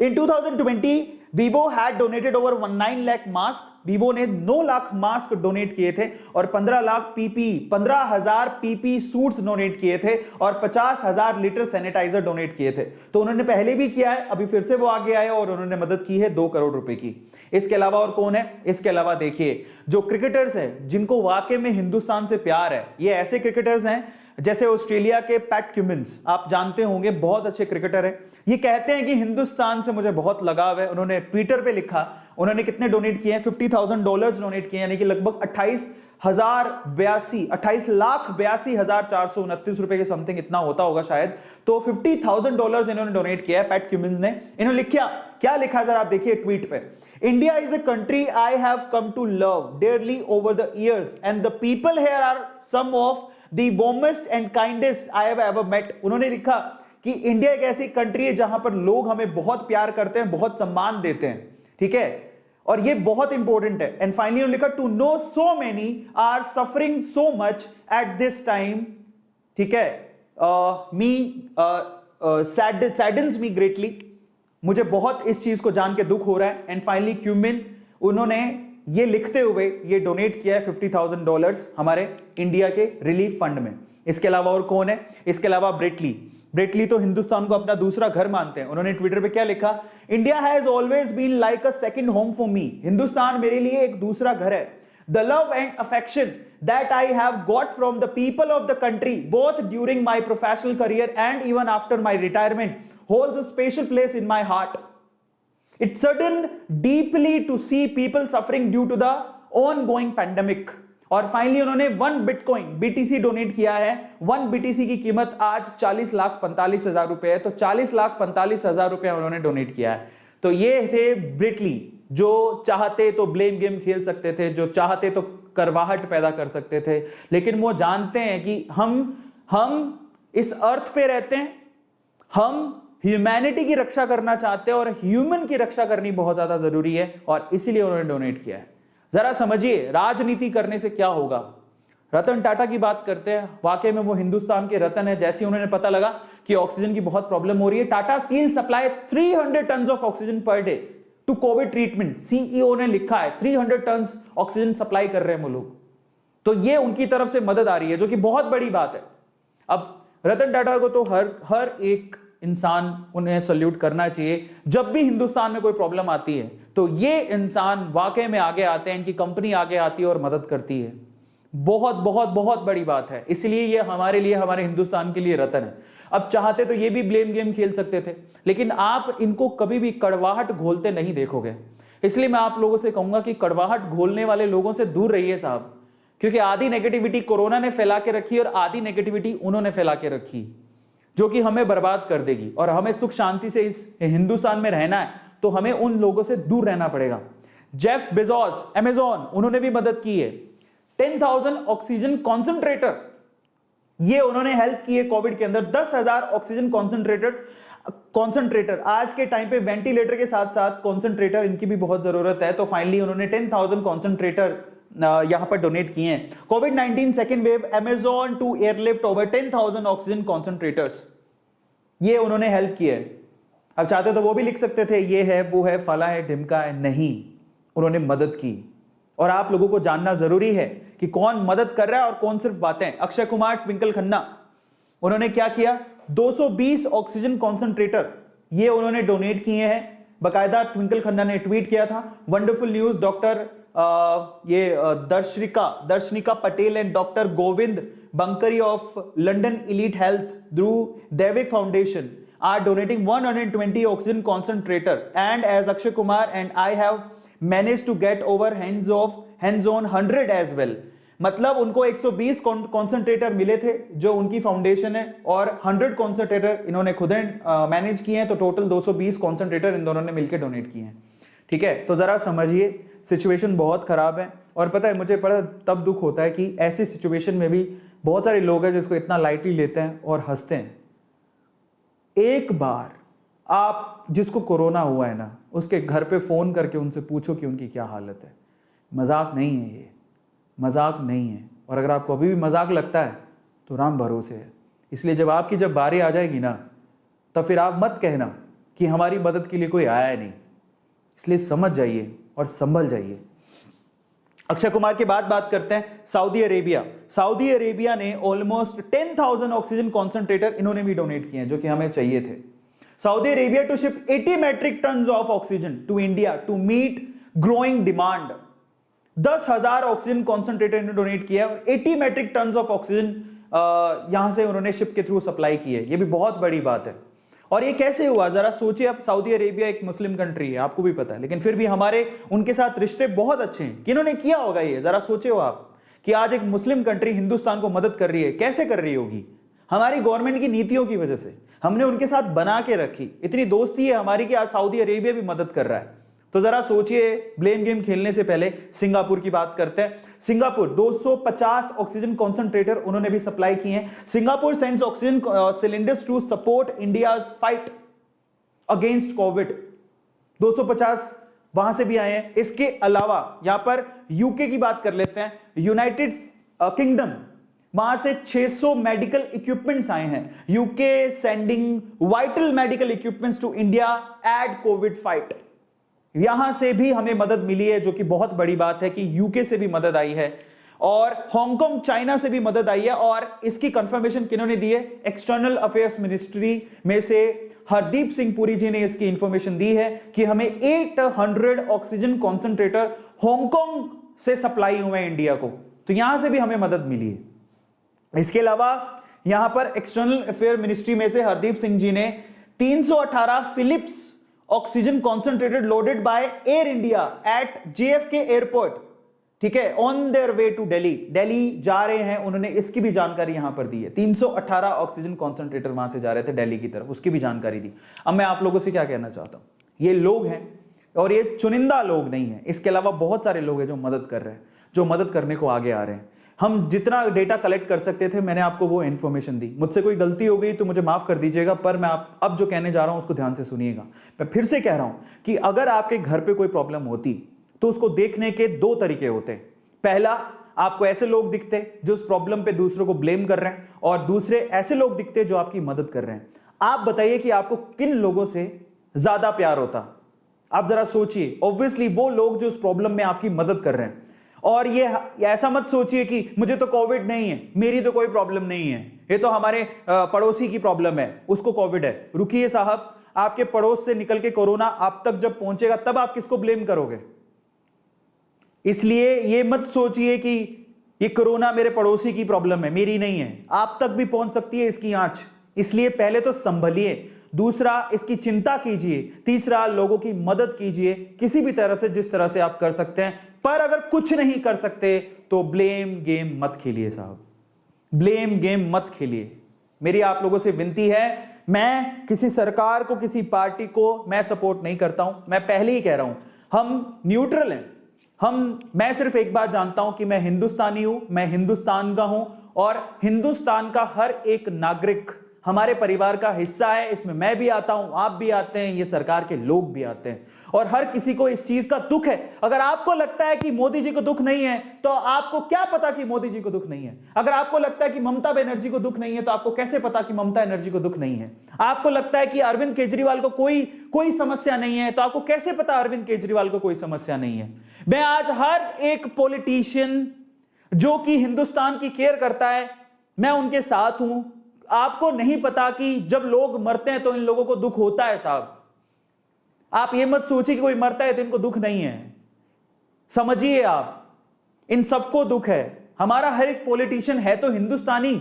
इन 2020 Vivo had donated over 19 lakh mask. Vivo ने 9 लाख मास्क डोनेट किए थे और 15,000 पीपी सूट्स डोनेट किए थे और 50,000 लीटर सैनिटाइजर डोनेट किए थे। तो उन्होंने पहले भी किया है, अभी फिर से वो आगे आए और उन्होंने मदद की है 2 करोड़ रुपए की। इसके अलावा और कौन है? इसके अलावा देखिए, जो क्रिकेटर्स हैं जिनको वाकई में हिंदुस्तान से प्यार है, ये ऐसे क्रिकेटर्स हैं जैसे ऑस्ट्रेलिया के पैट क्यूमिंस, आप जानते होंगे, बहुत अच्छे क्रिकेटर है। ये कहते हैं कि हिंदुस्तान से मुझे बहुत लगाव है। उन्होंने ट्विटर पे लिखा, उन्होंने कितने डोनेट किए हैं? $50,000 डोनेट किए, यानी कि लगभग 28,82,429 रुपए के समथिंग इतना होता होगा शायद। तो $50,000 इन्होंने डोनेट किया है पैट क्यूमिंस ने। इन्होंने लिखा, क्या लिखा जरा आप देखिए ट्वीट पे। India is a country I have come to love dearly over the years and the people here are some of the warmest and kindest I have ever met। उन्होंने लिखा कि इंडिया एक ऐसी कंट्री है जहां पर लोग हमें बहुत प्यार करते हैं, बहुत सम्मान देते हैं, ठीक है, और ये बहुत इंपॉर्टेंट है। एंड फाइनली उन्होंने लिखा, to know so many are suffering so much at this time, ठीक है, सैडन्स मी ग्रेटली, मुझे बहुत इस चीज को जान के दुख हो रहा है। एंड फाइनली क्यूमिन, उन्होंने ये लिखते हुए ये डोनेट किया है $50,000 हमारे इंडिया के रिलीफ फंड में। इसके अलावा और कौन है? इसके अलावा ब्रेटली तो हिंदुस्तान को अपना दूसरा घर मानते हैं। उन्होंने ट्विटर पे क्या लिखा? India has always been like a second home for me. Hindustan मेरे लिए एक दूसरा घर है। The love and affection that I have got from the people of the country both during my professional career and even after my retirement holds a special place in my heart. It saddened deeply to see people suffering due to the ongoing pandemic। और finally उन्होंने 1 bitcoin BTC donate किया है। 1 BTC की कीमत आज 40,45,000 रुपए है। तो 40,45,000 रुपए उन्होंने डोनेट किया है। तो ये थे ब्रेटली, जो चाहते तो ब्लेम गेम खेल सकते थे, जो चाहते तो करवाहट पैदा कर सकते थे, लेकिन वो जानते हैं कि हम इस अर्थ पे रहते हैं, हम ह्यूमैनिटी की रक्षा करना चाहते हैं और ह्यूमन की रक्षा करनी बहुत ज्यादा जरूरी है, और इसीलिए उन्होंने डोनेट किया है। जरा समझिए राजनीति करने से क्या होगा। रतन टाटा की बात करते हैं, वाकई में वो हिंदुस्तान के रतन है। जैसे उन्होंने पता लगा कि ऑक्सीजन की बहुत प्रॉब्लम हो रही है, Tata steel supply 300 ton of oxygen per day to Covid treatment. CEO ने लिखा है 300 टन ऑक्सीजन सप्लाई कर रहे हैं वो लोग। तो ये उनकी तरफ से मदद आ रही है, जो कि बहुत बड़ी बात है। अब रतन टाटा को तो हर एक इंसान उन्हें सल्यूट करना चाहिए। जब भी हिंदुस्तान में कोई प्रॉब्लम आती है तो ये इंसान वाकई में आगे आते हैं, इनकी कंपनी आगे आती है और मदद करती है। बहुत बहुत बहुत बड़ी बात है, इसलिए ये हमारे लिए, हमारे हिंदुस्तान के लिए रतन है। अब चाहते तो ये भी ब्लेम गेम खेल सकते थे, लेकिन आप इनको कभी भी कड़वाहट घोलते नहीं देखोगे। इसलिए मैं आप लोगों से कहूंगा कि कड़वाहट घोलने वाले लोगों से दूर रहिए साहब, क्योंकि आधी नेगेटिविटी कोरोना ने फैला के रखी और आधी नेगेटिविटी उन्होंने फैला के रखी। जो कि हमें बर्बाद कर देगी, और हमें सुख शांति से इस हिंदुस्तान में रहना है तो हमें उन लोगों से दूर रहना पड़ेगा। जेफ बेजोस, अमेजॉन, उन्होंने भी मदद की है। 10,000 ऑक्सीजन कॉन्सेंट्रेटर, ये उन्होंने हेल्प की है कोविड के अंदर। 10,000 ऑक्सीजन कॉन्सेंट्रेटर आज के टाइम पे वेंटिलेटर के साथ साथ कॉन्सेंट्रेटर इनकी भी बहुत जरूरत है, तो फाइनली उन्होंने 10,000 कॉन्सेंट्रेटर यहां पर डोनेट किए हैं। COVID second wave, Amazon to airlift over 10,000 oxygen concentrators, ये उन्होंने हेल्प की है। अब चाहते तो वो भी लिख सकते थे ये है वो है फला है ढिमका है, नहीं, उन्होंने मदद की। और आप लोगों को जानना जरूरी है कि कौन मदद कर रहा है और कौन सिर्फ बातें। अक्षय कुमार, ट्विंकल खन्ना, उन्होंने क्या किया, 220 ऑक्सीजन कॉन्सेंट्रेटर ये उन्होंने डोनेट किए हैं। बकायदा ट्विंकल खन्ना ने ट्वीट किया था, wonderful news, doctor Darshanika Patel and doctor Govind Bankari of London elite health through Daivik foundation are donating 120 oxygen concentrator, and as Akshay Kumar and I have managed to get over hands on 100 as well। मतलब उनको 120 concentrator मिले थे जो उनकी foundation है, और 100 concentrator इन्होंने खुद मैनेज किए हैं, तो टोटल 220 कॉन्सेंट्रेटर इन दोनों ने मिलकर डोनेट किए हैं। ठीक है, तो जरा समझिए सिचुएशन बहुत खराब है। और पता है मुझे बड़ा तब दुख होता है कि ऐसी सिचुएशन में भी बहुत सारे लोग हैं जिसको इतना लाइटली लेते हैं और हंसते हैं। एक बार आप जिसको कोरोना हुआ है ना, उसके घर पे फोन करके उनसे पूछो कि उनकी क्या हालत है। मजाक नहीं है, ये मजाक नहीं है। और अगर आपको अभी भी मजाक लगता है तो राम भरोसे है। इसलिए जब बारी आ जाएगी ना, तब फिर आप मत कहना कि हमारी मदद के लिए कोई आया नहीं। इसलिए समझ जाइए और संभल जाइए। अक्षय कुमार के बाद बात करते हैं सऊदी अरेबिया। सऊदी अरेबिया ने ऑलमोस्ट 10,000 ऑक्सीजन कॉन्सेंट्रेटर इन्होंने भी डोनेट किए हैं, जो कि हमें चाहिए थे। Saudi Arabia to ship 80 metric ton of oxygen to India to meet growing demand. 10,000 oxygen concentrator इन्होंने डोनेट किया और 80 मेट्रिक टन ऑफ ऑक्सीजन यहां से उन्होंने शिप के थ्रू सप्लाई की है। यह भी बहुत बड़ी बात है। और ये कैसे हुआ जरा सोचिए। अब सऊदी अरेबिया एक मुस्लिम कंट्री है, आपको भी पता है, लेकिन फिर भी हमारे उनके साथ रिश्ते बहुत अच्छे हैं। किन्होंने किया होगा ये, जरा सोचिए आप कि आज एक मुस्लिम कंट्री हिंदुस्तान को मदद कर रही है। कैसे कर रही होगी? हमारी गवर्नमेंट की नीतियों की वजह से हमने उनके साथ बना के रखी। इतनी दोस्ती है हमारी कि आज सऊदी अरेबिया भी मदद कर रहा है। तो जरा सोचिए, ब्लेम गेम खेलने से पहले सिंगापुर की बात करते हैं। सिंगापुर 250 ऑक्सीजन कॉन्सेंट्रेटर उन्होंने भी सप्लाई किए हैं। Singapore sends oxygen cylinders to support India's fight against Covid. 250 वहां से भी आए हैं। इसके अलावा यहां पर यूके की बात कर लेते हैं, यूनाइटेड किंगडम, वहां से 600 मेडिकल इक्विपमेंट्स आए हैं। UK sending vital medical equipments to India at Covid fight. यहां से भी हमें मदद मिली है, जो कि बहुत बड़ी बात है कि यूके से भी मदद आई है। और हांगकांग, चाइना से भी मदद आई है। और इसकी कंफर्मेशन किन्होंने दी है? एक्सटर्नल अफेयर्स मिनिस्ट्री में से हरदीप सिंह पुरी जी ने इसकी इंफॉर्मेशन दी है कि हमें 800 ऑक्सीजन कॉन्सेंट्रेटर हांगकांग से सप्लाई हुए हैं इंडिया को। तो यहां से भी हमें मदद मिली है। इसके अलावा यहां पर एक्सटर्नल अफेयर मिनिस्ट्री में से हरदीप सिंह जी ने 318 Philips oxygen concentrated loaded by Air India at JFK airport, ठीक है, on their way to Delhi जा रहे हैं, उन्होंने इसकी भी जानकारी यहां पर दी है। 318 ऑक्सीजन कॉन्सेंट्रेटर वहां से जा रहे थे दिल्ली की तरफ, उसकी भी जानकारी दी। अब मैं आप लोगों से क्या कहना चाहता हूं, ये लोग हैं और ये चुनिंदा लोग नहीं है, इसके अलावा बहुत सारे लोग हैं जो मदद कर रहे हैं, जो मदद करने को आगे आ रहे हैं। हम जितना डेटा कलेक्ट कर सकते थे मैंने आपको वो इन्फॉर्मेशन दी। मुझसे कोई गलती हो गई तो मुझे माफ कर दीजिएगा, पर मैं अब जो कहने जा रहा हूं उसको ध्यान से सुनिएगा। मैं फिर से कह रहा हूं कि अगर आपके घर पे कोई प्रॉब्लम होती तो उसको देखने के 2 तरीके होते। पहला, आपको ऐसे लोग दिखते जो उस प्रॉब्लम पे दूसरों को ब्लेम कर रहे हैं, और दूसरे ऐसे लोग दिखते जो आपकी मदद कर रहे हैं। आप बताइए कि आपको किन लोगों से ज्यादा प्यार होता? आप जरा सोचिए। ऑब्वियसली वो लोग जो उस प्रॉब्लम में आपकी मदद कर रहे हैं। और ये ऐसा मत सोचिए कि मुझे तो कोविड नहीं है, मेरी तो कोई प्रॉब्लम नहीं है, ये तो हमारे पड़ोसी की प्रॉब्लम है, उसको कोविड है। रुकिए साहब, आपके पड़ोस से निकल के कोरोना आप तक जब पहुंचेगा तब आप किसको ब्लेम करोगे? इसलिए ये मत सोचिए कि ये कोरोना मेरे पड़ोसी की प्रॉब्लम है, मेरी नहीं है। आप तक भी पहुंच सकती है इसकी आंच। इसलिए पहले तो संभलिए, दूसरा इसकी चिंता कीजिए, तीसरा लोगों की मदद कीजिए किसी भी तरह से, जिस तरह से आप कर सकते हैं। पर अगर कुछ नहीं कर सकते तो ब्लेम गेम मत खेलिए साहब, ब्लेम गेम मत खेलिए। मेरी आप लोगों से विनती है, मैं किसी सरकार को, किसी पार्टी को मैं सपोर्ट नहीं करता हूं। मैं पहले ही कह रहा हूं, हम न्यूट्रल हैं। मैं सिर्फ एक बात जानता हूं कि मैं हिंदुस्तानी हूं, मैं हिंदुस्तान का हूं, और हिंदुस्तान का हर एक नागरिक हमारे परिवार का हिस्सा है। इसमें मैं भी आता हूं, आप भी आते हैं, ये सरकार के लोग भी आते हैं, और हर किसी को इस चीज का दुख है। अगर आपको लगता है कि मोदी जी को दुख नहीं है, तो आपको क्या पता कि मोदी जी को दुख नहीं है? अगर आपको लगता है कि ममता बनर्जी को दुख नहीं है, तो आपको कैसे पता कि ममता बनर्जी को दुख नहीं है? आपको लगता है कि अरविंद केजरीवाल को कोई समस्या नहीं है, तो आपको कैसे पता अरविंद केजरीवाल को कोई समस्या नहीं है? मैं आज हर एक पॉलिटिशियन जो कि हिंदुस्तान की केयर करता है, मैं उनके साथ हूं। आपको नहीं पता कि जब लोग मरते हैं तो इन लोगों को दुख होता है साहब। आप ये मत सोचिए कि कोई मरता है तो इनको दुख नहीं है। समझिए, आप इन सबको दुख है। हमारा हर एक पॉलिटिशियन है तो हिंदुस्तानी,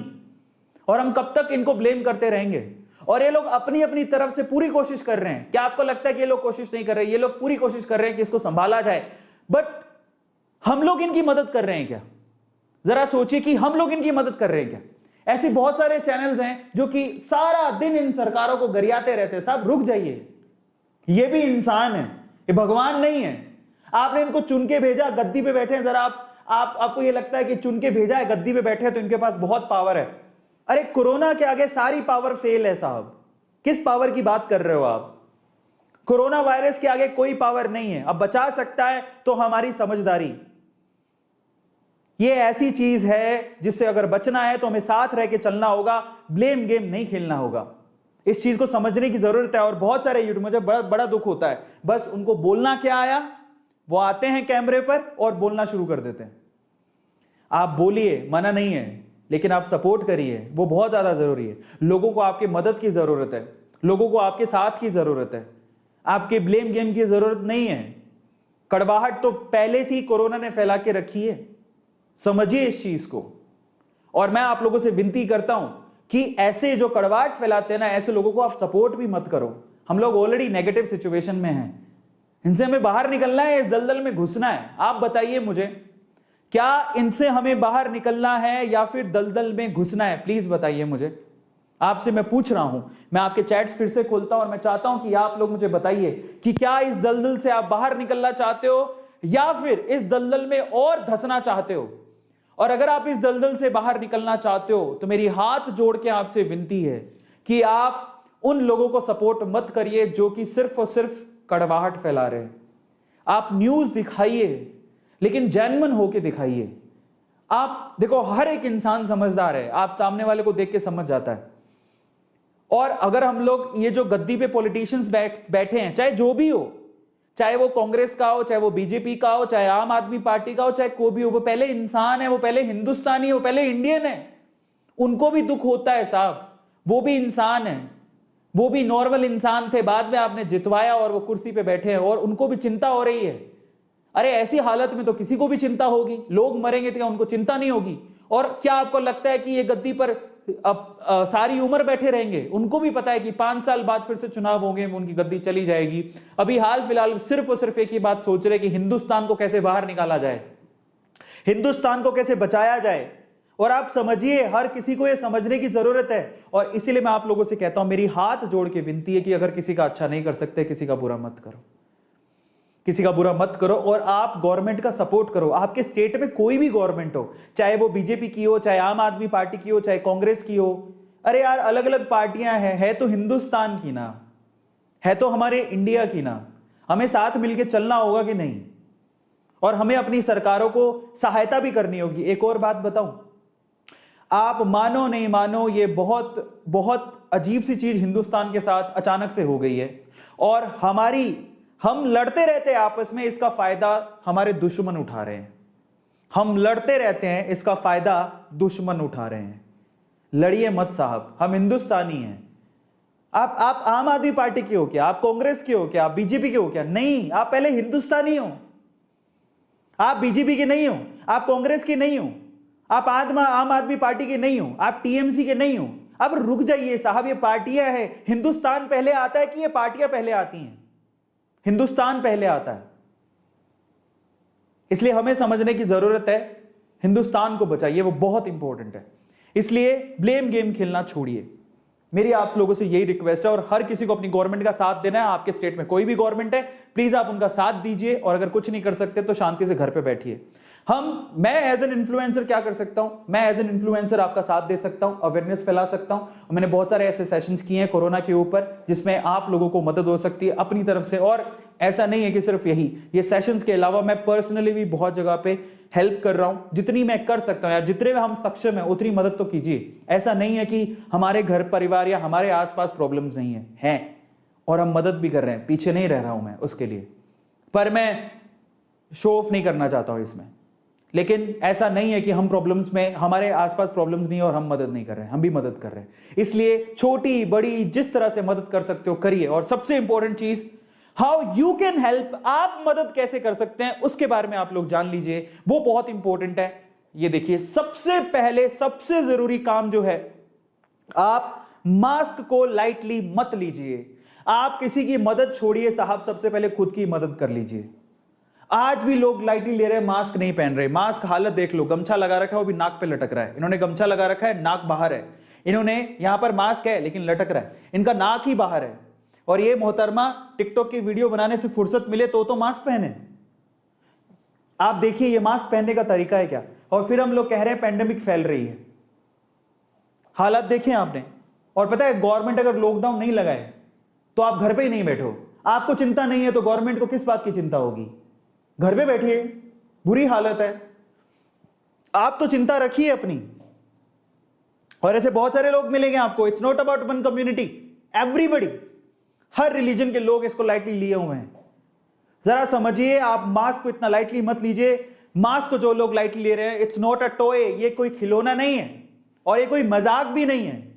और हम कब तक इनको ब्लेम करते रहेंगे? और ये लोग अपनी अपनी तरफ से पूरी कोशिश कर रहे हैं। क्या आपको लगता है कि ये लोग कोशिश नहीं कर रहे? ये लोग पूरी कोशिश कर रहे हैं कि इसको संभाला जाए, बट हम लोग इनकी मदद कर रहे हैं क्या? जरा सोचिए कि हम लोग इनकी मदद कर रहे हैं क्या? ऐसे बहुत सारे चैनल्स हैं जो कि सारा दिन इन सरकारों को गरियाते रहते हैं। साहब रुक जाइए, ये भी इंसान है, ये भगवान नहीं है। आपने इनको चुन के भेजा, गद्दी पे बैठे हैं। जरा आपको ये लगता है कि चुन के भेजा है, गद्दी पे बैठे हैं तो इनके पास बहुत पावर है। अरे कोरोना के आगे सारी पावर फेल है साहब। किस पावर की बात कर रहे हो आप? कोरोना वायरस के आगे कोई पावर नहीं है। अब बचा सकता है तो हमारी समझदारी। ये ऐसी चीज है जिससे अगर बचना है तो हमें साथ रह के चलना होगा, ब्लेम गेम नहीं खेलना होगा। इस चीज को समझने की जरूरत है। और बहुत सारे यूट्यूब, मुझे बड़ा दुख होता है, बस उनको बोलना क्या आया, वो आते हैं कैमरे पर और बोलना शुरू कर देते हैं। आप बोलिए, मना नहीं है, लेकिन आप सपोर्ट करिए, वो बहुत ज्यादा जरूरी है। लोगों को आपकी मदद की जरूरत है, लोगों को आपके साथ की जरूरत है, आपके ब्लेम गेम की जरूरत नहीं है। कड़वाहट तो पहले से ही कोरोना ने फैला के रखी है, समझिए इस चीज को। और मैं आप लोगों से विनती करता हूं कि ऐसे जो कड़वाहट फैलाते हैं ना, ऐसे लोगों को आप सपोर्ट भी मत करो। हम लोग ऑलरेडी नेगेटिव सिचुएशन में हैं, इनसे हमें बाहर निकलना है, इस दलदल में घुसना है। आप बताइए मुझे, क्या इनसे हमें बाहर निकलना है या फिर दलदल में घुसना है? प्लीज बताइए मुझे, आपसे मैं पूछ रहा हूं। मैं आपके चैट्स फिर से खोलता हूं और मैं चाहता हूं कि आप लोग मुझे बताइए कि क्या इस दलदल से आप बाहर निकलना चाहते हो या फिर इस दलदल में और धंसना चाहते हो? और अगर आप इस दलदल से बाहर निकलना चाहते हो तो मेरी हाथ जोड़ के आपसे विनती है कि आप उन लोगों को सपोर्ट मत करिए जो कि सिर्फ और सिर्फ कड़वाहट फैला रहे हैं। आप न्यूज दिखाइए, लेकिन जेन्युइन होके दिखाइए। आप देखो, हर एक इंसान समझदार है, आप सामने वाले को देख के समझ जाता है। और अगर हम लोग ये जो गद्दी पे पॉलिटिशियंस बैठे हैं, चाहे जो भी हो, चाहे वो कांग्रेस का हो, चाहे वो बीजेपी का हो, चाहे आम आदमी पार्टी का हो, चाहे कोई भी हो, वो पहले इंसान है, वो पहले हिंदुस्तानी है, वो पहले इंडियन है। उनको भी दुख होता है साहब, वो भी इंसान है, वो भी नॉर्मल इंसान थे, बाद में आपने जितवाया और वो कुर्सी पे बैठे हैं और उनको भी चिंता हो रही है। अरे ऐसी हालत में तो किसी को भी चिंता होगी, लोग मरेंगे तो क्या उनको चिंता नहीं होगी? और क्या आपको लगता है कि ये गद्दी पर सारी उम्र बैठे रहेंगे? उनको भी पता है कि 5 साल बाद फिर से चुनाव होंगे, उनकी गद्दी चली जाएगी। अभी हाल फिलहाल सिर्फ और सिर्फ एक ही बात सोच रहे कि हिंदुस्तान को कैसे बाहर निकाला जाए, हिंदुस्तान को कैसे बचाया जाए। और आप समझिए, हर किसी को यह समझने की जरूरत है। और इसीलिए मैं आप लोगों से कहता हूं, मेरी हाथ जोड़ के विनती है कि अगर किसी का अच्छा नहीं कर सकते, किसी का बुरा मत करो, किसी का बुरा मत करो। और आप गवर्नमेंट का सपोर्ट करो। आपके स्टेट में कोई भी गवर्नमेंट हो, चाहे वो बीजेपी की हो, चाहे आम आदमी पार्टी की हो, चाहे कांग्रेस की हो, अरे यार अलग अलग पार्टियां हैं, है तो हिंदुस्तान की ना, है तो हमारे इंडिया की ना। हमें साथ मिलकर चलना होगा कि नहीं? और हमें अपनी सरकारों को सहायता भी करनी होगी। एक और बात बताऊं, आप मानो नहीं मानो, ये बहुत बहुत अजीब सी चीज हिंदुस्तान के साथ अचानक से हो गई है। और हम लड़ते रहते हैं आपस में, इसका फायदा हमारे दुश्मन उठा रहे हैं। हम लड़ते रहते हैं, इसका फायदा दुश्मन उठा रहे हैं। लड़िए मत साहब, हम हिंदुस्तानी हैं। आप आम आदमी पार्टी के हो क्या? आप कांग्रेस के हो क्या? आप बीजेपी के हो क्या? नहीं, आप पहले हिंदुस्तानी हो। आप बीजेपी के नहीं हो, आप कांग्रेस के नहीं हो, आप आम आदमी पार्टी के नहीं हो, आप टीएमसी के नहीं हो। अब रुक जाइए साहब, ये पार्टियां हैं। हिंदुस्तान पहले आता है कि ये पार्टियां पहले आती हैं? हिंदुस्तान पहले आता है। इसलिए हमें समझने की जरूरत है, हिंदुस्तान को बचाइए, वो बहुत इंपॉर्टेंट है। इसलिए ब्लेम गेम खेलना छोड़िए। मेरी आप लोगों से यही रिक्वेस्ट है, और हर किसी को अपनी गवर्नमेंट का साथ देना है। आपके स्टेट में कोई भी गवर्नमेंट है, प्लीज आप उनका साथ दीजिए, और अगर कुछ नहीं कर सकते तो शांति से घर पे बैठिए। मैं एज एन इन्फ्लुएंसर क्या कर सकता हूं? मैं एज एन इन्फ्लुएंसर आपका साथ दे सकता हूं, अवेयरनेस फैला सकता हूं। मैंने बहुत सारे ऐसे सेशंस किए हैं कोरोना के ऊपर जिसमें आप लोगों को मदद हो सकती है अपनी तरफ से। और ऐसा नहीं है कि सिर्फ ये सेशंस के अलावा मैं पर्सनली भी बहुत जगह पे हेल्प कर रहा हूं, जितनी मैं कर सकता हूं। यार जितने में हम सक्षम है उतनी मदद तो कीजिए। ऐसा नहीं है कि हमारे घर परिवार या हमारे आसपास प्रॉब्लम्स नहीं है, और हम मदद भी कर रहे हैं, पीछे नहीं रह रहा हूं मैं उसके लिए। पर मैं शो ऑफ नहीं करना चाहता हूं इसमें। लेकिन ऐसा नहीं है कि हम प्रॉब्लम्स में, हमारे आसपास प्रॉब्लम्स नहीं है और हम मदद नहीं कर रहे हैं, हम भी मदद कर रहे हैं। इसलिए छोटी बड़ी जिस तरह से मदद कर सकते हो करिए। और सबसे इंपॉर्टेंट चीज, हाउ यू कैन हेल्प, आप मदद कैसे कर सकते हैं उसके बारे में आप लोग जान लीजिए, वो बहुत इंपॉर्टेंट है। ये देखिए, सबसे पहले सबसे जरूरी काम जो है, आप मास्क को लाइटली मत लीजिए। आप किसी की मदद छोड़िए साहब, सबसे पहले खुद की मदद कर लीजिए। आज भी लोग लाइटली ले रहे हैं, मास्क नहीं पहन रहे। मास्क हालत देख लो, गमछा लगा रखा है वो भी नाक पे लटक रहा है। इन्होंने गमछा लगा रखा है, नाक बाहर है। इन्होंने यहां पर मास्क है लेकिन लटक रहा है, इनका नाक ही बाहर है। और ये मोहतरमा टिकटॉक की वीडियो बनाने से फुर्सत मिले तो मास्क पहने। आप देखिए ये मास्क पहनने का तरीका है क्या? और फिर हम लोग कह रहे हैं पेंडेमिक फैल रही है। हालात देखें आपने। और पता है, गवर्नमेंट अगर लॉकडाउन नहीं लगाए तो आप घर पे ही नहीं बैठो। आपको चिंता नहीं है तो गवर्नमेंट को किस बात की चिंता होगी? घर पे बैठिए, बुरी हालत है, आप तो चिंता रखिए अपनी। और ऐसे बहुत सारे लोग मिलेंगे आपको। It's not about one community, everybody, her religion के लोग इसको लाइटली लिए हुए हैं। जरा समझिए, आप मास्क को इतना लाइटली मत लीजिए। मास्क को जो लोग लाइटली ले रहे हैं, इट्स नॉट अ टॉय, ये कोई खिलौना नहीं है, और ये कोई मजाक भी नहीं है।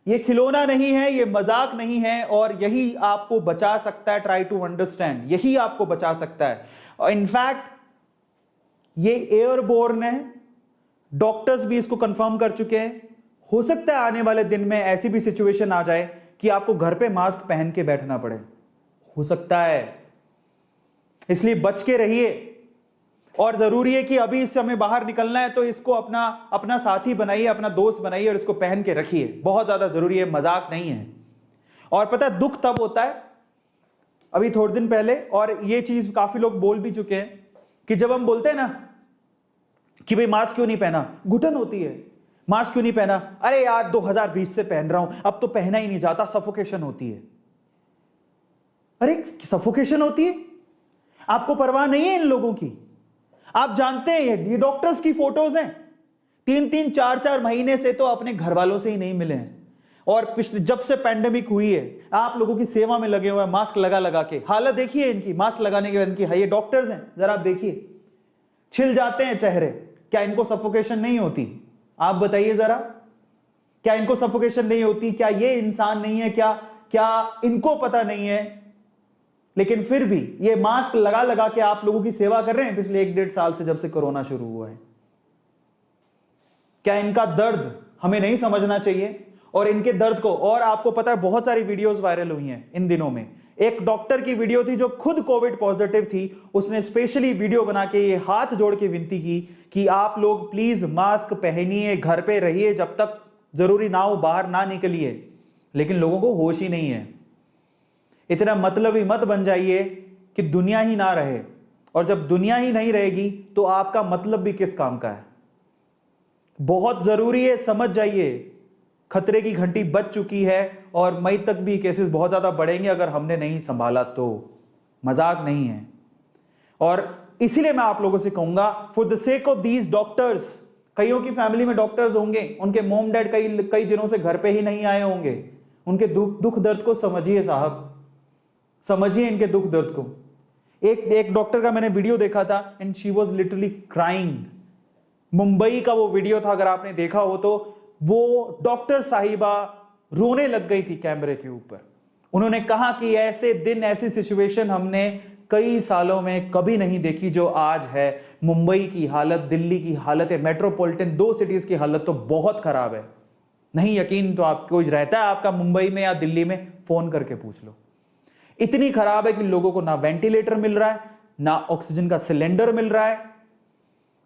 ये खिलौना नहीं है, ये मजाक नहीं है, और यही आपको बचा सकता है। ट्राई टू अंडरस्टैंड, यही आपको बचा सकता है। इनफैक्ट ये एयरबोर्न है, डॉक्टर्स भी इसको कंफर्म कर चुके हैं। हो सकता है आने वाले दिन में ऐसी भी सिचुएशन आ जाए कि आपको घर पे मास्क पहन के बैठना पड़े, हो सकता है। इसलिए बच के रहिए। और जरूरी है कि अभी इस समय बाहर निकलना है तो इसको अपना साथी बनाइए, अपना दोस्त बनाइए, और इसको पहन के रखिए। बहुत ज्यादा जरूरी है, मजाक नहीं है। और पता है दुख तब होता है, अभी थोड़े दिन पहले, और ये चीज काफी लोग बोल भी चुके हैं, कि जब हम बोलते हैं ना कि भाई मास्क क्यों नहीं पहना, घुटन होती है, मास्क क्यों नहीं पहना, अरे यार 2020 से पहन रहा हूं, अब तो पहना ही नहीं जाता, सफोकेशन होती है। अरे सफोकेशन होती है? आपको परवाह नहीं है इन लोगों की? आप जानते हैं ये डॉक्टर्स की फोटोज हैं, 3-3, 4-4 महीने से तो अपने घर वालों से ही नहीं मिले हैं। और पिछले जब से पैंडेमिक हुई है आप लोगों की सेवा में लगे हुए हैं, मास्क लगा लगा के। हालत देखिए इनकी, मास्क लगाने के बाद इनकी, ये डॉक्टर्स हैं, जरा आप देखिए, छिल जाते हैं चेहरे। क्या इनको सफोकेशन नहीं होती? आप बताइए जरा, क्या इनको सफोकेशन नहीं होती? क्या ये इंसान नहीं है? क्या इनको पता नहीं है? लेकिन फिर भी ये मास्क लगा लगा के आप लोगों की सेवा कर रहे हैं पिछले 1-1.5 साल से, जब से कोरोना शुरू हुआ है। क्या इनका दर्द हमें नहीं समझना चाहिए? और इनके दर्द को, और आपको पता है बहुत सारी वीडियोस वायरल हुई हैं इन दिनों में। एक डॉक्टर की वीडियो थी जो खुद कोविड पॉजिटिव थी, उसने स्पेशली वीडियो बना के ये हाथ जोड़ के विनती की कि आप लोग प्लीज मास्क पहनिए, घर पे रहिए, जब तक जरूरी ना हो बाहर ना निकलिए। लेकिन लोगों को होश ही नहीं है। इतना मतलबी मत बन जाइए कि दुनिया ही ना रहे, और जब दुनिया ही नहीं रहेगी तो आपका मतलब भी किस काम का है? बहुत जरूरी है, समझ जाइए, खतरे की घंटी बज चुकी है, और मई तक भी केसेस बहुत ज्यादा बढ़ेंगे अगर हमने नहीं संभाला तो। मजाक नहीं है। और इसीलिए मैं आप लोगों से कहूंगा, for the sake of these doctors, कईयों की फैमिली में डॉक्टर्स होंगे, उनके मोम डैड कई दिनों से घर पे ही नहीं आए होंगे, उनके दुख दर्द को समझिए साहब, समझिए इनके दुख दर्द को। एक डॉक्टर का मैंने वीडियो देखा था, and she was literally crying. Mumbai का वो वीडियो था, अगर आपने देखा हो तो। वो डॉक्टर साहिबा रोने लग गई थी कैमरे के ऊपर। उन्होंने कहा कि ऐसे दिन, ऐसी सिचुएशन हमने कई सालों में कभी नहीं देखी जो आज है। मुंबई की हालत, दिल्ली की हालत है, मेट्रोपॉलिटन 2 सिटीज की हालत तो बहुत खराब है। नहीं यकीन तो आप, कोई रहता है आपका मुंबई में या दिल्ली में, फोन करके पूछ लो। इतनी खराब है कि लोगों को ना वेंटिलेटर मिल रहा है, ना ऑक्सीजन का सिलेंडर मिल रहा है।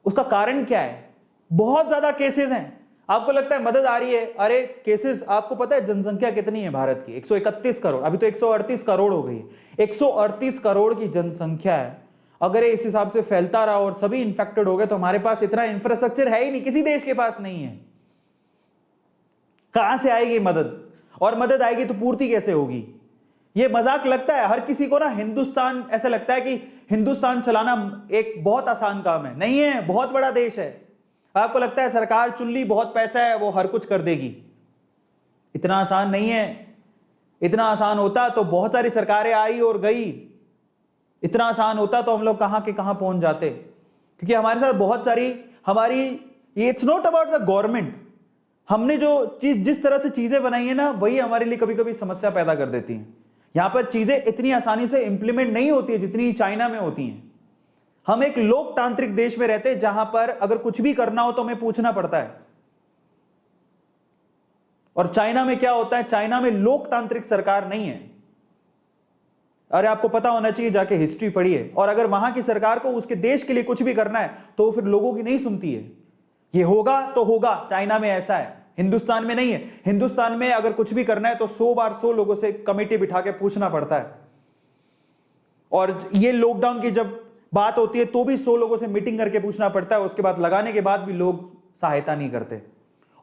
उसका कारण क्या है? बहुत ज्यादा केसेस हैं। आपको लगता है मदद आ रही है, अरे केसेस, आपको पता है जनसंख्या कितनी है भारत की? 131 करोड़, अभी तो 138 करोड़ हो गई है। 138 करोड़ की जनसंख्या है। अगर ये इस हिसाब से फैलता रहा और सभी इंफेक्टेड हो गए तो हमारे पास इतना इंफ्रास्ट्रक्चर है ही नहीं, किसी देश के पास नहीं है। कहां से आएगी मदद? और मदद आएगी तो पूर्ति कैसे होगी? ये मजाक लगता है हर किसी को ना। हिंदुस्तान, ऐसा लगता है कि हिंदुस्तान चलाना एक बहुत आसान काम है। नहीं है, बहुत बड़ा देश है। आपको लगता है सरकार चुन ली, बहुत पैसा है, वो हर कुछ कर देगी? इतना आसान नहीं है। इतना आसान होता तो बहुत सारी सरकारें आई और गई। इतना आसान होता तो हम लोग कहां के कहां पहुंच जाते। क्योंकि हमारे साथ बहुत सारी हमारी, ये it's not about the government. हमने जो चीज, जिस तरह से चीजें बनाई है ना, वही हमारे लिए कभी कभी समस्या पैदा कर देती हैं। यहां पर चीजें इतनी आसानी से इंप्लीमेंट नहीं होती है जितनी चाइना में होती हैं। हम एक लोकतांत्रिक देश में रहते हैं जहां पर अगर कुछ भी करना हो तो हमें पूछना पड़ता है। और चाइना में क्या होता है? चाइना में लोकतांत्रिक सरकार नहीं है। अरे आपको पता होना चाहिए, जाके हिस्ट्री पढ़िए। और अगर वहां की सरकार को उसके देश के लिए कुछ भी करना है तो फिर लोगों की नहीं सुनती है। ये होगा तो होगा, चाइना में ऐसा है, हिंदुस्तान में नहीं है। हिंदुस्तान में अगर कुछ भी करना है तो 100 बार 100 लोगों से कमेटी बिठा के पूछना पड़ता है। और ये लॉकडाउन की जब बात होती है तो भी 100 लोगों से मीटिंग करके पूछना पड़ता है। उसके बाद लगाने के बाद भी लोग सहायता नहीं करते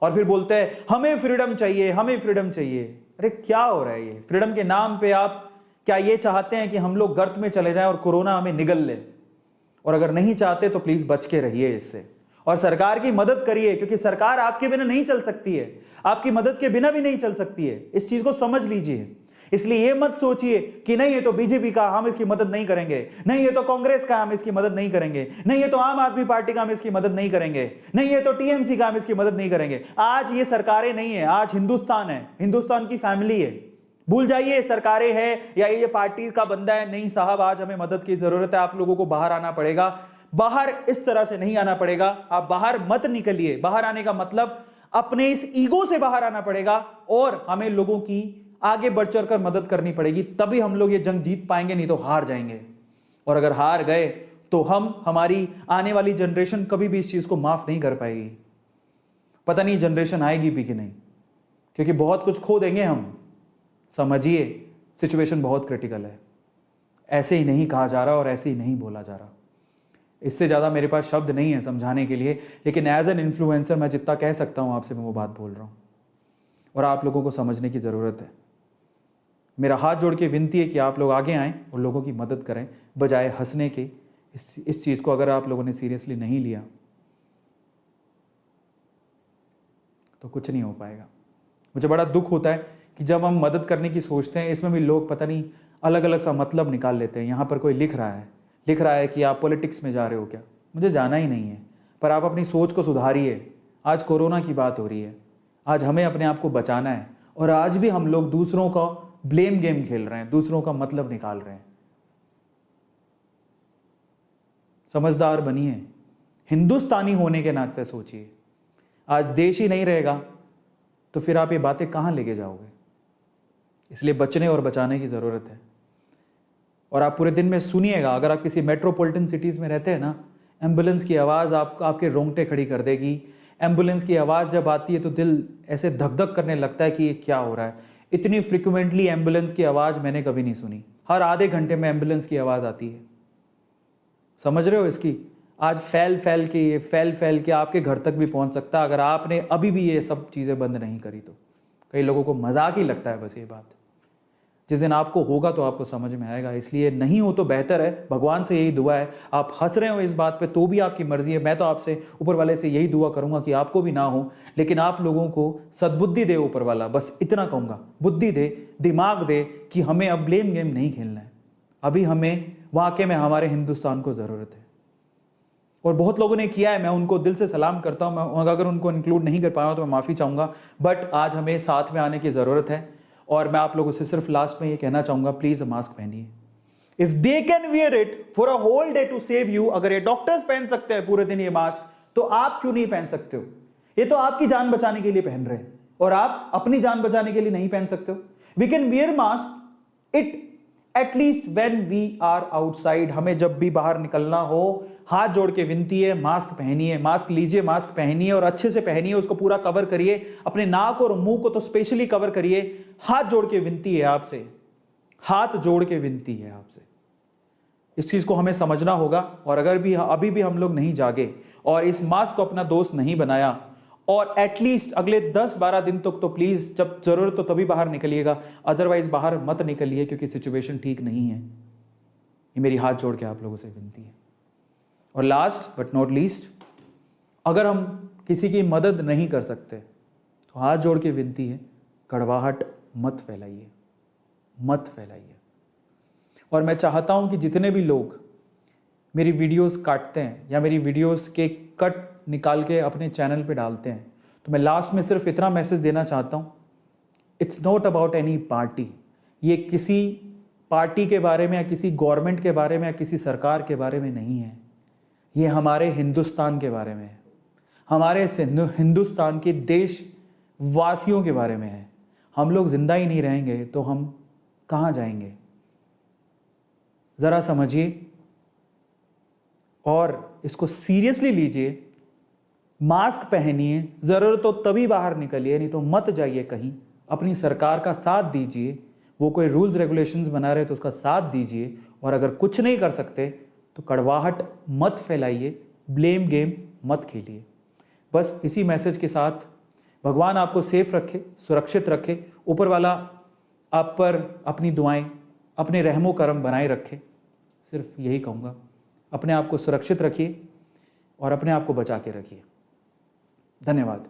और फिर बोलते हैं हमें फ्रीडम चाहिए, हमें फ्रीडम चाहिए। अरे क्या हो रहा है ये? फ्रीडम के नाम पे आप क्या ये चाहते हैं कि हम लोग गर्त में चले जाएं और कोरोना हमें निगल ले? और अगर नहीं चाहते तो प्लीज बच के रहिए इससे। और सरकार की मदद करिए, क्योंकि सरकार आपके बिना नहीं चल सकती है, आपकी मदद के बिना भी नहीं चल सकती है। इस चीज को समझ लीजिए। इसलिए ये मत सोचिए कि नहीं ये तो बीजेपी का, हम इसकी मदद नहीं करेंगे, नहीं ये तो कांग्रेस का, हम इसकी मदद नहीं करेंगे, नहीं ये तो आम आदमी पार्टी का, हम इसकी मदद नहीं करेंगे, नहीं ये तो टीएमसी का, हम इसकी मदद नहीं करेंगे। आज ये सरकारें नहीं है, आज हिंदुस्तान है, हिंदुस्तान की फैमिली है। भूल जाइए सरकारें हैं या ये पार्टी का बंदा है। नहीं साहब, आज हमें मदद की जरूरत है। आप लोगों को बाहर आना पड़ेगा। बाहर इस तरह से नहीं आना पड़ेगा। आप बाहर मत निकलिए। बाहर आने का मतलब अपने इस ईगो से बाहर आना पड़ेगा और हमें लोगों की आगे बढ़ चढ़ कर मदद करनी पड़ेगी, तभी हम लोग ये जंग जीत पाएंगे, नहीं तो हार जाएंगे। और अगर हार गए तो हमारी आने वाली जनरेशन कभी भी इस चीज को माफ नहीं कर पाएगी। पता नहीं जनरेशन आएगी भी कि नहीं, क्योंकि बहुत कुछ खो देंगे हम। समझिए, सिचुएशन बहुत क्रिटिकल है। ऐसे ही नहीं कहा जा रहा और ऐसे ही नहीं बोला जा रहा। इससे ज़्यादा मेरे पास शब्द नहीं है समझाने के लिए, लेकिन एज एन इन्फ्लुएंसर मैं जितना कह सकता हूँ आपसे, मैं वो बात बोल रहा हूँ और आप लोगों को समझने की ज़रूरत है। मेरा हाथ जोड़ के विनती है कि आप लोग आगे आएँ और लोगों की मदद करें, बजाय हंसने के। इस चीज़ को अगर आप लोगों ने सीरियसली नहीं लिया तो कुछ नहीं हो पाएगा। मुझे बड़ा दुख होता है कि जब हम मदद करने की सोचते हैं, इसमें भी लोग पता नहीं अलग अलग सा मतलब निकाल लेते हैं। यहाँ पर कोई लिख रहा है कि आप पॉलिटिक्स में जा रहे हो क्या? मुझे जाना ही नहीं है, पर आप अपनी सोच को सुधारिए। आज कोरोना की बात हो रही है, आज हमें अपने आप को बचाना है और आज भी हम लोग दूसरों का ब्लेम गेम खेल रहे हैं, दूसरों का मतलब निकाल रहे हैं। समझदार बनिए, हिंदुस्तानी होने के नाते सोचिए। आज देश ही नहीं रहेगा तो फिर आप ये बातें कहाँ लेके जाओगे? इसलिए बचने और बचाने की ज़रूरत है। और आप पूरे दिन में सुनिएगा, अगर आप किसी मेट्रोपॉलिटन सिटीज़ में रहते हैं ना, एम्बुलेंस की आवाज़ आपके रोंगटे खड़ी कर देगी। एम्बुलेंस की आवाज़ जब आती है तो दिल ऐसे धक धक करने लगता है कि ये क्या हो रहा है। इतनी फ्रिक्वेंटली एम्बुलेंस की आवाज़ मैंने कभी नहीं सुनी। हर आधे घंटे में एम्बुलेंस की आवाज़ आती है। समझ रहे हो इसकी? आज फैल के आपके घर तक भी पहुंच सकता है अगर आपने अभी भी ये सब चीज़ें बंद नहीं करी तो। कई लोगों को मजाक ही लगता है बस ये बात। जिस दिन आपको होगा तो आपको समझ में आएगा। इसलिए नहीं हो तो बेहतर है, भगवान से यही दुआ है। आप हंस रहे हो इस बात पे तो भी आपकी मर्जी है। मैं तो आपसे ऊपर वाले से यही दुआ करूंगा कि आपको भी ना हो, लेकिन आप लोगों को सद्बुद्धि दे ऊपर वाला, बस इतना कहूँगा। बुद्धि दे, दिमाग दे कि हमें अब ब्लेम गेम नहीं खेलना है। अभी हमें वाकई में हमारे हिंदुस्तान को ज़रूरत है और बहुत लोगों ने किया है। मैं उनको दिल से सलाम करता हूँ। मैं अगर उनको इंक्लूड नहीं कर पाया तो मैं माफ़ी चाहूँगा, बट आज हमें साथ में आने की ज़रूरत है। और मैं आप लोगों से सिर्फ लास्ट में ये कहना चाहूँगा, प्लीज़ मास्क पहनिए। If they can wear it for a whole day to save you, अगर ये डॉक्टर्स पहन सकते हैं पूरे दिन ये मास्क, तो आप क्यों नहीं पहन सकते हो? ये तो आपकी जान बचाने के लिए पहन रहे हैं और आप अपनी जान बचाने के लिए नहीं पहन सकते हो। We can wear mask, it at least when we are outside, हमें जब भी बाहर निकलना हो, हाथ जोड़ के विनती है, मास्क पहनिए, मास्क लीजिए, मास्क पहनिए और अच्छे से पहनिए, उसको पूरा कवर करिए, अपने नाक और मुंह को तो स्पेशली कवर करिए। हाथ जोड़ के विनती है आपसे, हाथ जोड़ के विनती है आपसे। इस चीज को हमें समझना होगा। और अगर भी अभी भी हम लोग नहीं जागे और इस मास्क को अपना दोस्त नहीं बनाया, और एटलीस्ट अगले 10-12 दिन तक तो प्लीज, जब जरूरत तो तभी बाहर निकलिएगा, अदरवाइज बाहर मत निकलिए, क्योंकि सिचुएशन ठीक नहीं है। ये मेरी हाथ जोड़ के आप लोगों से विनती है। और लास्ट बट नॉट लीस्ट, अगर हम किसी की मदद नहीं कर सकते तो हाथ जोड़ के विनती है, कड़वाहट मत फैलाइए, मत फैलाइए। और मैं चाहता हूं कि जितने भी लोग मेरी वीडियोस काटते हैं या मेरी वीडियोस के कट निकाल के अपने चैनल पे डालते हैं, तो मैं लास्ट में सिर्फ इतना मैसेज देना चाहता हूं, it's not about any party. ये किसी पार्टी के बारे में या किसी गवर्नमेंट के बारे में या किसी सरकार के बारे में नहीं है। ये हमारे हिंदुस्तान के बारे में है, हमारे हिंदुस्तान के देशवासियों के बारे में है। हम लोग जिंदा ही नहीं रहेंगे तो हम कहाँ जाएंगे? ज़रा समझिए और इसको सीरियसली लीजिए। मास्क पहनिए, ज़रूरत हो तभी बाहर निकलिए, नहीं तो मत जाइए कहीं। अपनी सरकार का साथ दीजिए, वो कोई रूल्स रेगुलेशंस बना रहे तो उसका साथ दीजिए। और अगर कुछ नहीं कर सकते तो कड़वाहट मत फैलाइए, ब्लेम गेम मत खेलिए। बस इसी मैसेज के साथ भगवान आपको सेफ रखे, सुरक्षित रखे, ऊपर वाला आप पर अपनी दुआएं, अपने रहमो करम बनाए रखे। सिर्फ यही कहूँगा, अपने आप को सुरक्षित रखिए और अपने आप को बचा के रखिए। धन्यवाद।